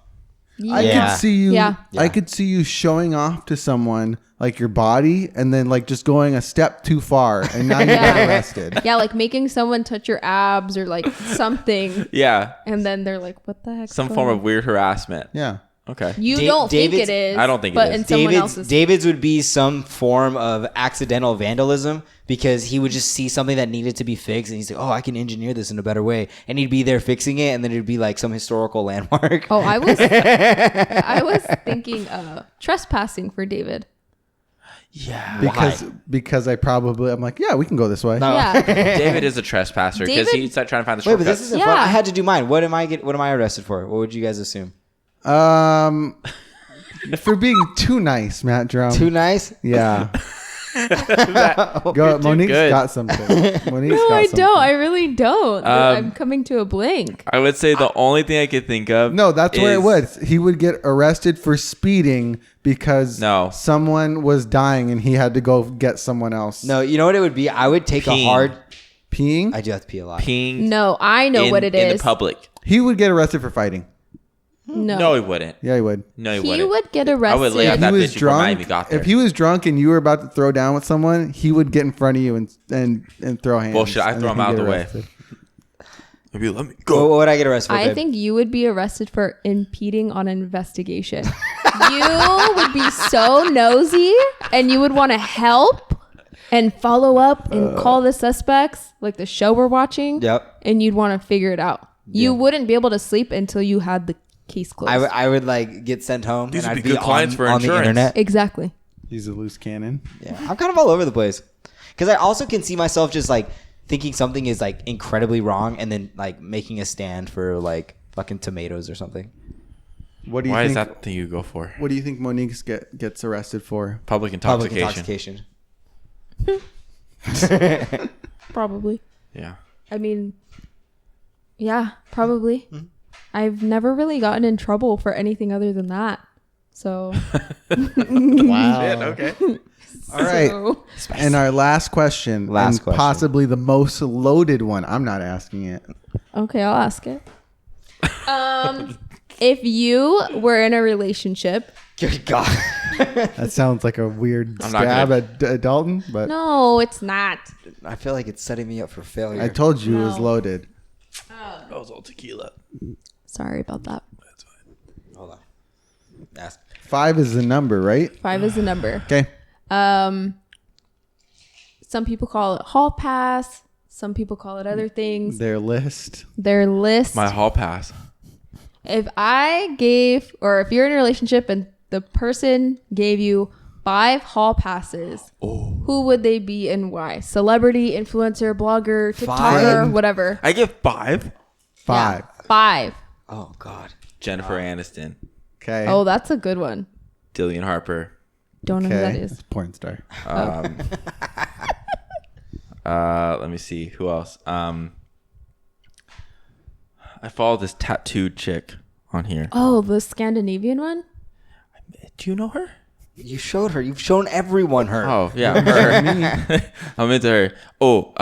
I could see you. Yeah. I could see you showing off to someone like your body, and then like just going a step too far, and now you got arrested. Yeah, like making someone touch your abs or like something. Yeah. And then they're like, what the heck? Some form of weird harassment. Yeah. Okay. You don't think it is. I don't think it but is. in someone else's. David's would be some form of accidental vandalism because he would just see something that needed to be fixed and he's like, oh, I can engineer this in a better way. And he'd be there fixing it and then it'd be like some historical landmark. Oh, I was thinking trespassing for David. Yeah. Because I'm like, yeah, we can go this way. No. Yeah. David is a trespasser because David- he's trying to find the Wait, but shortcuts. this isn't Yeah. fun. I had to do mine. What am I arrested for? What would you guys assume? For being too nice, Matt Drumm. Too nice? Yeah. Go. You're too Monique's good. got something. No, I don't. I really don't. I'm coming to a blank. I would say the only thing I could think of. No, that's where it is- was. He would get arrested for speeding because someone was dying and he had to go get someone else. No, you know what it would be? I would take Peeing. a hard... Peeing? I do have to pee a lot. Peeing. No, I know what it is. In the public. He would get arrested for fighting. No, he wouldn't. Yeah, he would. No, he He wouldn't. would get arrested. I would lay out If that he bitch was before I drunk, even got there. if he was drunk and you were about to throw down with someone, he would get in front of you and throw hands. Bullshit, I and throw then him he'd out get the way. arrested. Maybe let me What would I get arrested for? I babe? think you would be arrested for impeding on an investigation. You would be so nosy and you would want to help and follow up and call the suspects, like the show we're watching. Yep. And you'd want to figure it out. You wouldn't be able to sleep until you had the case closed. I would like get sent home These and would I'd be be good clients for on the insurance. internet. Exactly. He's a loose cannon. Yeah, I'm kind of all over the place because I also can see myself just like thinking something is like incredibly wrong and then like making a stand for like fucking tomatoes or something. What do you Why think? is that the thing you go for? What do you think Monique gets arrested for? Public Public intoxication. intoxication. Probably. Yeah. I mean, yeah, probably. I've never really gotten in trouble for anything other than that. So, Wow. Okay. All right. so- And our last question, Last and question. possibly the most loaded one. I'm not asking it. okay, I'll ask it. If you were in a relationship, Good God. That sounds like a weird I'm not stab gonna- at Dalton, but no, it's not. I feel like it's setting me up for failure. I told you it was No. loaded. That was all tequila. Sorry about that. That's fine. Hold on. Ask. 5 is the number, right? 5 is the number. Okay. Some people call it hall pass. Some people call it other things. Their list. Their list. My hall pass. If if you're in a relationship and the person gave you 5 hall passes, who would they be and why? Celebrity, influencer, blogger, TikToker, 5? whatever. I give 5. 5. Yeah, 5. Oh God. Jennifer Aniston, Okay. Oh, that's a good one. Dillian Harper. Don't know who that Okay. is. Porn star. Let me see who else. I follow this tattooed chick on here. Oh, the Scandinavian one? Do you know her? You showed her. You've shown everyone her. Oh yeah, her. I'm into her. Oh,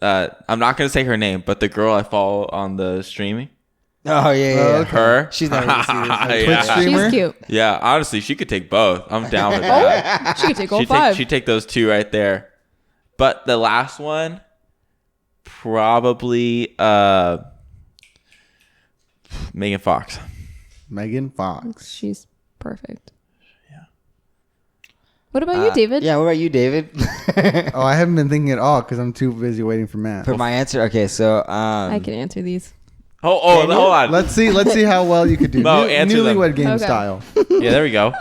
I'm not gonna say her name, but the girl I follow on the streaming, Oh yeah. Okay. her. She's not really serious. Twitch yeah. streamer? She's cute. Yeah, honestly, she could take both. I'm down with that. She could take all She 5. she take those 2 right there. But the last one, probably Megan Fox. Megan Fox. She's perfect. Yeah. What about you, David? Yeah. What about you, David? Oh, I haven't been thinking at all because I'm too busy waiting for Matt. For my answer, okay. So I can answer these. Oh, hold on. Let's see how well you could do. Mo, answer them. Newlywed game Okay. style. Yeah, there we go.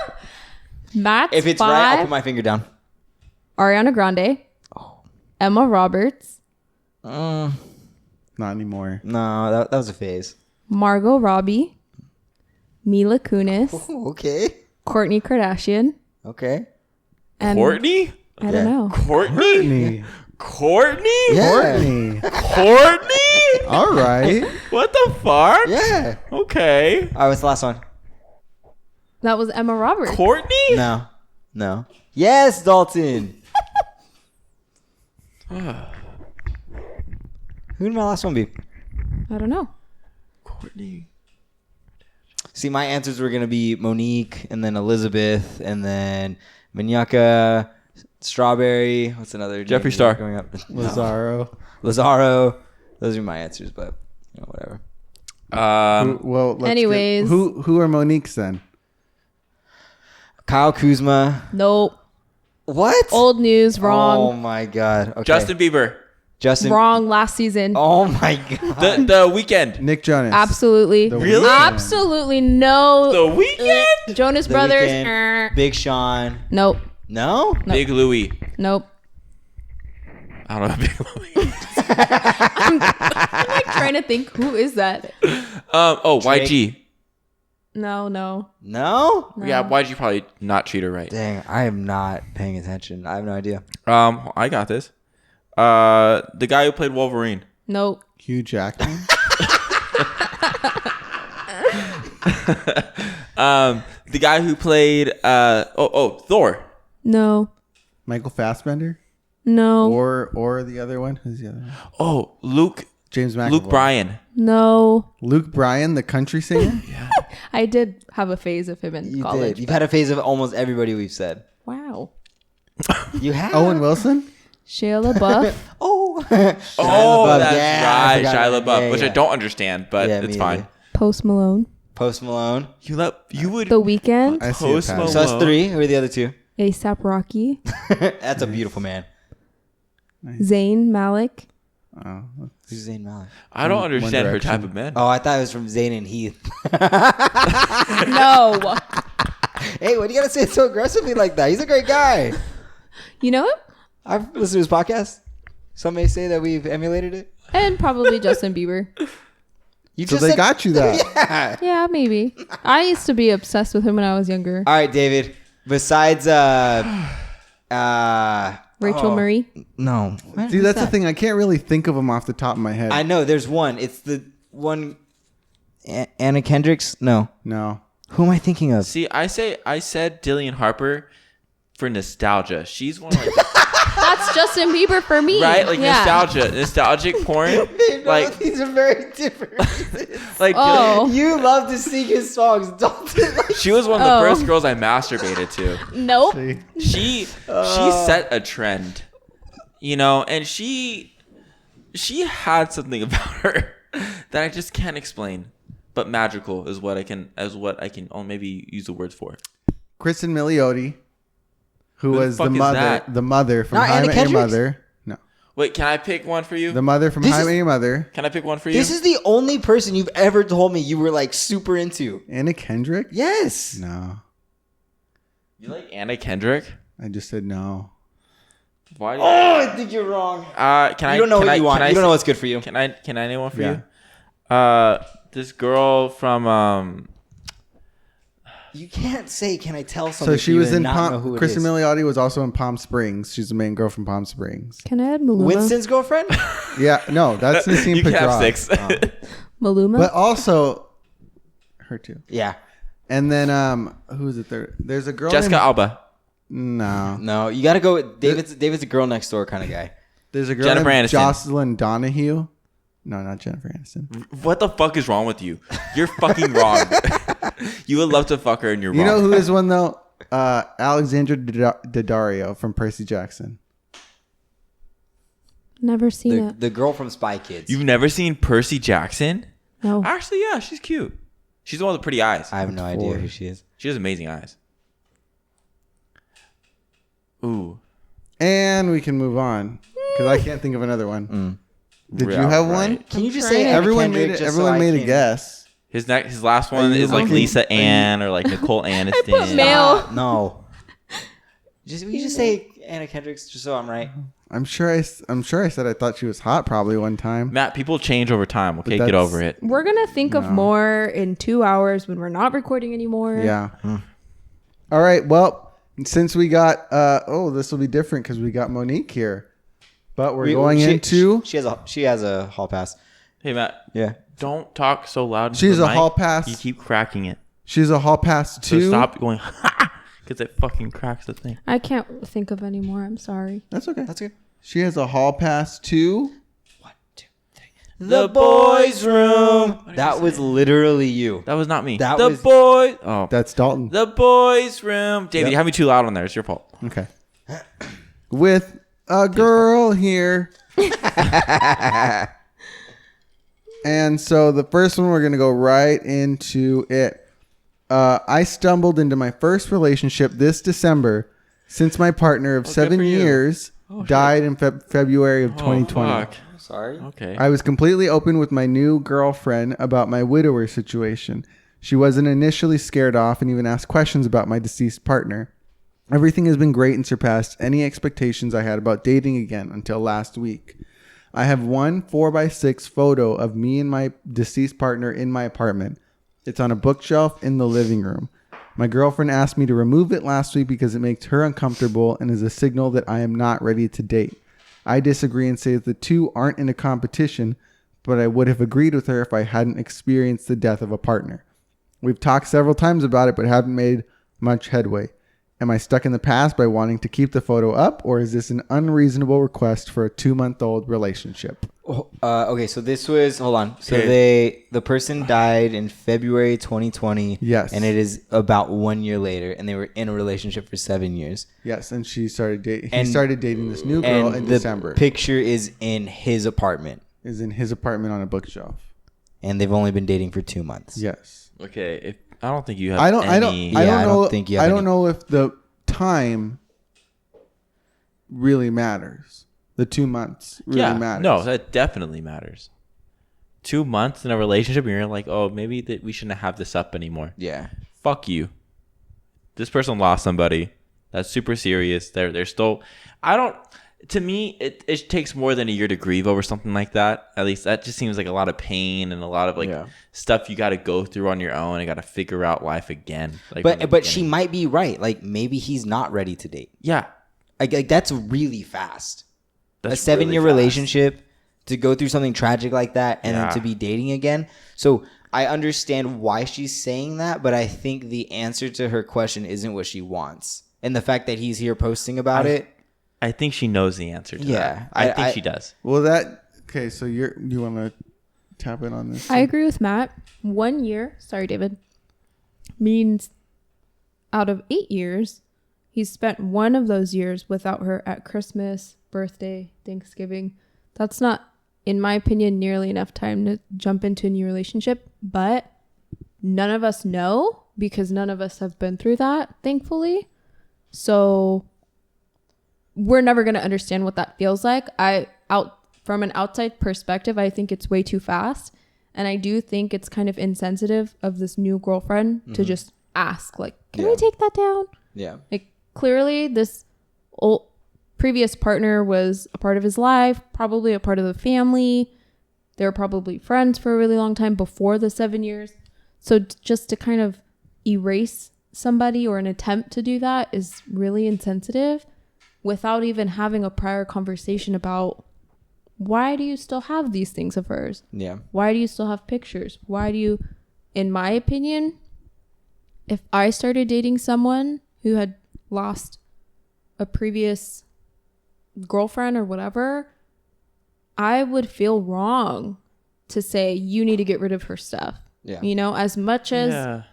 Matt's if it's 5, right, I'll put my finger down. Ariana Grande, Emma Roberts, Not anymore. No, that was a phase. Margot Robbie, Mila Kunis, Okay. Kourtney Kardashian, Okay. and Courtney? I don't know. Courtney? Courtney? Yeah. Courtney. Courtney? All right. What the fuck? Yeah. Okay. All right. What's the last one? That was Emma Roberts. Courtney? No. Yes, Dalton. Who did my last one be? I don't know. Courtney. See, my answers were gonna be Monique, and then Elizabeth, and then Minyaka, Strawberry. What's another? Jeffree name Star. going up? Lazaro. Lazaro. Those are my answers, but whatever. Anyways. Who are Monique's then? Kyle Kuzma. Nope. What? Old news. Oh Wrong. my god. Okay. Justin Bieber. Wrong. Last season. Oh my god. The Weekend. Nick Jonas. Absolutely. The Really? Weeknd. Absolutely no. The Weekend. Jonas The Brothers. Weeknd, Big Sean. Nope. No? Big Louie. Nope. I don't know Big Louie. I'm like trying to think. Who is that? Drake. YG. No. No? Yeah, YG probably not treat her right. Dang, I am not paying attention. I have no idea. I got this. The guy who played Wolverine. Nope. Hugh Jackman. The guy who played Thor. No. Michael Fassbender. No. Or the other one. Who's the other one? Oh, Luke James McAvoy. Luke Bryan. No. Luke Bryan, the country singer. I did have a phase of him in You college. did. You've had a phase of almost everybody we've said. Wow. You have. Owen Wilson. Shia LaBeouf. Oh. Oh, LaBeouf. that's Yeah, I right, forgot Shia that. LaBeouf, Yeah, which I yeah. don't understand, but Yeah, it's me fine. either. Post Malone. Post Malone. You would The Weeknd. I see a Post pattern. Malone. So that's 3. Who are the other 2? ASAP Rocky. That's a beautiful man. Zayn Malik. Oh, Who's Zayn Malik? I don't One understand her Direction. type of man. Oh, I thought it was from Zayn and Heath. No. Hey, why do you gotta say it so aggressively like that? He's a great guy. You know him? I've listened to his podcast. Some may say that we've emulated it. And probably Justin Bieber. You So they got you that. Yeah. Yeah, maybe. I used to be obsessed with him when I was younger. All right, David. Besides, Rachel Murray. no. See, that's the thing. I can't really think of them off the top of my head. I know there's one. It's the one. Anna Kendrick's. No. No. Who am I thinking of? See, I said Dillian Harper for nostalgia. She's one like That's Justin Bieber for me. right, like Yeah. nostalgic porn. Like these are very different. like Oh. You love to sing his songs, don't you? she was one of the Oh. first girls I masturbated to. Nope. She set a trend, you know, and she had something about her that I just can't explain, but magical is what I can maybe use the words for. Kristen Milioti, who Who the was the fuck is mother, that? the mother from Not How I Anna Met Your Kendrick's? Mother. No, Wait, can I pick one for you? the mother from This How I is- Met Your Mother. Can I pick one for you? This is the only person you've ever told me you were like super into. Anna Kendrick. Yes. No, You like Anna Kendrick? I just said no. Why? Do Oh, I think you're wrong. can I? You don't know can what I- you want. can I You don't know say- what's good for you. Can I name one for Yeah. you? This girl from You can't say, "Can I tell something?" So she was in know who Palm. it Kristen is. Milioti was also in Palm Springs. She's the main girl from Palm Springs. Can I add Maluma? Winston's girlfriend. Yeah, no, that's Nassim you can have Pedrad. 6. Maluma? But also, her too. Yeah. And then who's it there? There's a girl. Jessica named, Alba. No, No, you got to go with David's a girl next door kind of guy. there's a girl Jennifer named Aniston. Jocelyn Donahue. No, not Jennifer Aniston. What the fuck is wrong with you? You're fucking wrong. You would love to fuck her and you're You wrong. know who is one though? Alexandra Daddario from Percy Jackson. Never seen The, it. the girl from Spy Kids. You've never seen Percy Jackson? No. Actually, yeah, she's cute. She's the one with the pretty eyes. I have no idea who she is. She has amazing eyes. Ooh. And we can move on because I can't think of another one. Did you Yeah, have right. one? Can you just trying say to- Anna Everyone Kendrick made it. just so Everyone I made a can- guess. His last one Are you is like looking- Lisa Ann or like Nicole Aniston. put male. No. Will you just say Anna Kendrick's just so I'm right? I'm sure I said I thought she was hot probably one time. Matt, people change over time. Okay, But get that's- over it. We're going to think of more in 2 hours when we're not recording anymore. Yeah. All right. Well, since we got this will be different because we got Monique here, but we're going into. She has a hall pass. Hey Matt, Yeah. don't talk so loud. into She's the a mic. hall pass. You keep cracking it. She's a hall pass So two. stop going because it fucking cracks the thing. I can't think of any more. I'm sorry. That's okay. That's good. She has a hall pass two. 1, 2, 3. The boys' room. That was literally you. That was not me. That the was- boys. Oh, That's Dalton. the boys' room. David, you have me too loud on there. It's your fault. Okay. With a girl here. And so the first one, we're going to go right into it. I stumbled into my first relationship this December since my partner of 7 for you. years died in February of 2020. Fuck. Sorry. Okay. I was completely open with my new girlfriend about my widower situation. She wasn't initially scared off and even asked questions about my deceased partner. Everything has been great and surpassed any expectations I had about dating again until last week. I have one 4x6 photo of me and my deceased partner in my apartment. It's on a bookshelf in the living room. My girlfriend asked me to remove it last week because it makes her uncomfortable and is a signal that I am not ready to date. I disagree and say that the two aren't in a competition, but I would have agreed with her if I hadn't experienced the death of a partner. We've talked several times about it, but haven't made much headway. Am I stuck in the past by wanting to keep the photo up, or is this an unreasonable request for a 2-month-old relationship? Okay, so this was, hold on. So Okay. the person died in February 2020. Yes. And it is about 1 year later, and they were in a relationship for 7 years. Yes, and he started dating this new girl And in the December. picture is in his apartment, Is in his apartment on a bookshelf. and they've only been dating for 2 months. Yes. Okay. I don't think you have. I don't know. think you have I don't any- know if the time really matters. The 2 months really matters. No, that definitely matters. 2 months in a relationship, and you're like, oh, maybe that we shouldn't have this up anymore. Yeah. Fuck you. This person lost somebody. That's super serious. They're still. I don't. To me, it takes more than a year to grieve over something like that. At least that just seems like a lot of pain and a lot of stuff you got to go through on your own and got to figure out life again. Like But she might be right. Like, maybe he's not ready to date. yeah, Like that's really fast. that's A 7-year really fast. relationship, to go through something tragic like that and then Yeah. to be dating again. So I understand why she's saying that, but I think the answer to her question isn't what she wants. And the fact that he's here posting about it. I think she knows the answer to Yeah, that. I think she does. Well, okay. So you want to tap in on this? I agree with Matt. 1 year, sorry, David, means out of 8 years, he's spent one of those years without her at Christmas, birthday, Thanksgiving. That's not, in my opinion, nearly enough time to jump into a new relationship. But none of us know because none of us have been through that, thankfully. So we're never going to understand what that feels like. From an outside perspective, I think it's way too fast. And I do think it's kind of insensitive of this new girlfriend to just ask, like, can we take that down? Yeah. Like, clearly this old previous partner was a part of his life, probably a part of the family. They were probably friends for a really long time before the 7 years. So just to kind of erase somebody or an attempt to do that is really insensitive without even having a prior conversation about why do you still have these things of hers? Yeah. Why do you still have pictures? Why do you, in my opinion, if I started dating someone who had lost a previous girlfriend or whatever, I would feel wrong to say you need to get rid of her stuff. Yeah. You know, as much as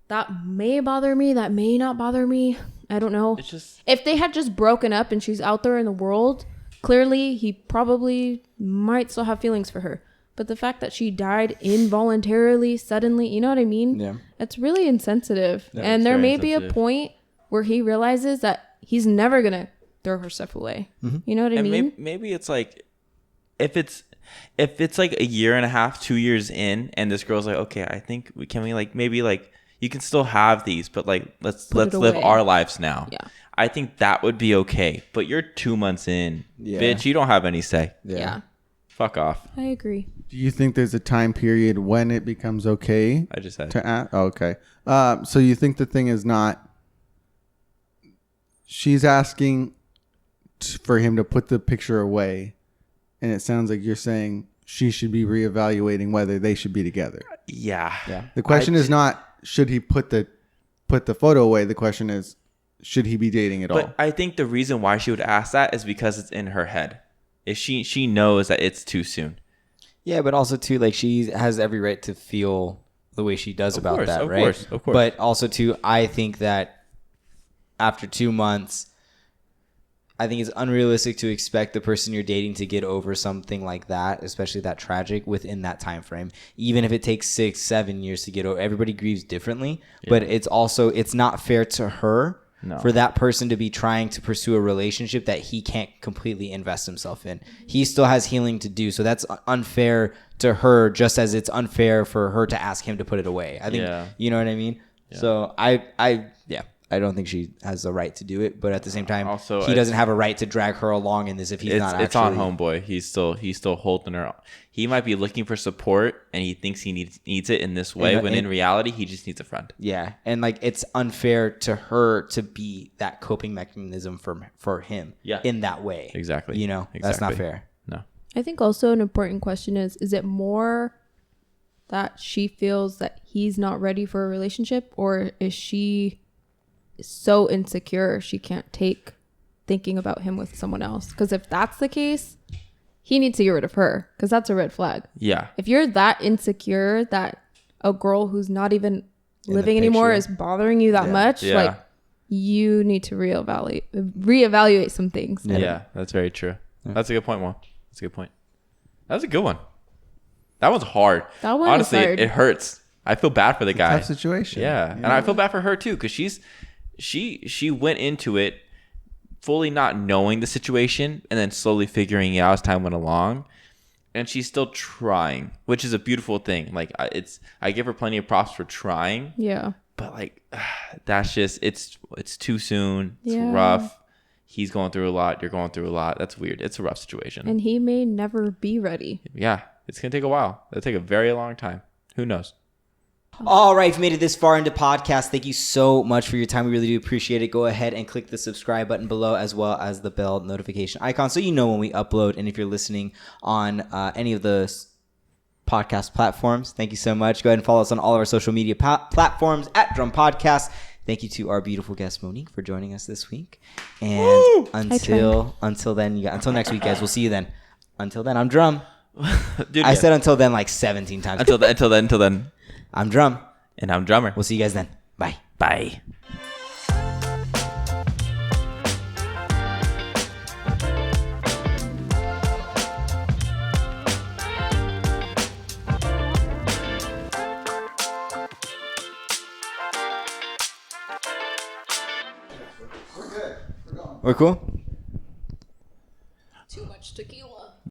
that may bother me, that may not bother me. I don't know. It's just If they had just broken up and she's out there in the world, clearly he probably might still have feelings for her. But the fact that she died involuntarily, suddenly, you know what I mean? Yeah. It's really insensitive. Yeah, And it's there very may be a insensitive. point where he realizes that he's never going to throw her stuff away. You know what I and mean? maybe it's like if it's like a year and a half, 2 years in, and this girl's like, okay, I think you can still have these, but like let's Put it live away. our lives now. Yeah. I think that would be okay. But you're 2 months in, Yeah. bitch. You don't have any say. Yeah. Fuck off. I agree. Do you think there's a time period when it becomes okay I just said. to ask? Oh, okay. So you think the thing is not? She's asking for him to put the picture away, and it sounds like you're saying she should be reevaluating whether they should be together. Yeah. Yeah. The question is not should he put the photo away. The question is should he be dating at all? But I think the reason why she would ask that is because it's in her head. If she knows that it's too soon. Yeah, but also too, like, she has every right to feel the way she does about that, right? Of course. But also too, I think that after 2 months, I think it's unrealistic to expect the person you're dating to get over something like that, especially that tragic, within that time frame. Even if it takes 6-7 years to get over, everybody grieves differently. Yeah. But it's not fair to her for that person to be trying to pursue a relationship that he can't completely invest himself in. He still has healing to do, so that's unfair to her, just as it's unfair for her to ask him to put it away. I think you know what I mean. Yeah. So I don't think she has the right to do it, but at the same time, also, he doesn't have a right to drag her along in this if he's not actually. It's on homeboy. He's still holding her. He might be looking for support, and he thinks he needs it in this way, when in reality, he just needs a friend. Yeah, and like it's unfair to her to be that coping mechanism for him. Yeah. In that way. Exactly. You know, that's not fair. No. I think also an important question is it more that she feels that he's not ready for a relationship, or is she so insecure she can't take thinking about him with someone else? Because if that's the case, he needs to get rid of her, because that's a red flag. Yeah. If you're that insecure that a girl who's not even living anymore is bothering you that much, like, you need to reevaluate some things. Yeah, that's very true. That's a good point, Juan. That's a good point. That was a good one. That one's hard. That one honestly, hard. It hurts. I feel bad for the guy. Tough situation. Yeah, and I feel bad for her too, because she went into it fully not knowing the situation, and then slowly figuring it out as time went along, and she's still trying, which is a beautiful thing. Like, I give her plenty of props for trying. Yeah. But like, that's just it's too soon. It's rough. He's going through a lot. You're going through a lot. That's weird. It's a rough situation. And he may never be ready. Yeah, it's gonna take a while. It'll take a very long time. Who knows? All right, if you made it this far into podcast, thank you so much for your time. We really do appreciate it. Go ahead and click the subscribe button below, as well as the bell notification icon, so you know when we upload. And if you're listening on any of the podcast platforms, thank you so much. Go ahead and follow us on all of our social media platforms at Drumm Podcast. Thank you to our beautiful guest Monique for joining us this week. And until next week, guys, we'll see you then. Until then, I'm Drumm. Dude, I said until then like 17 times. Until then. I'm Drumm. And I'm Drummer. We'll see you guys then. Bye. Bye. We're cool? Too much tequila.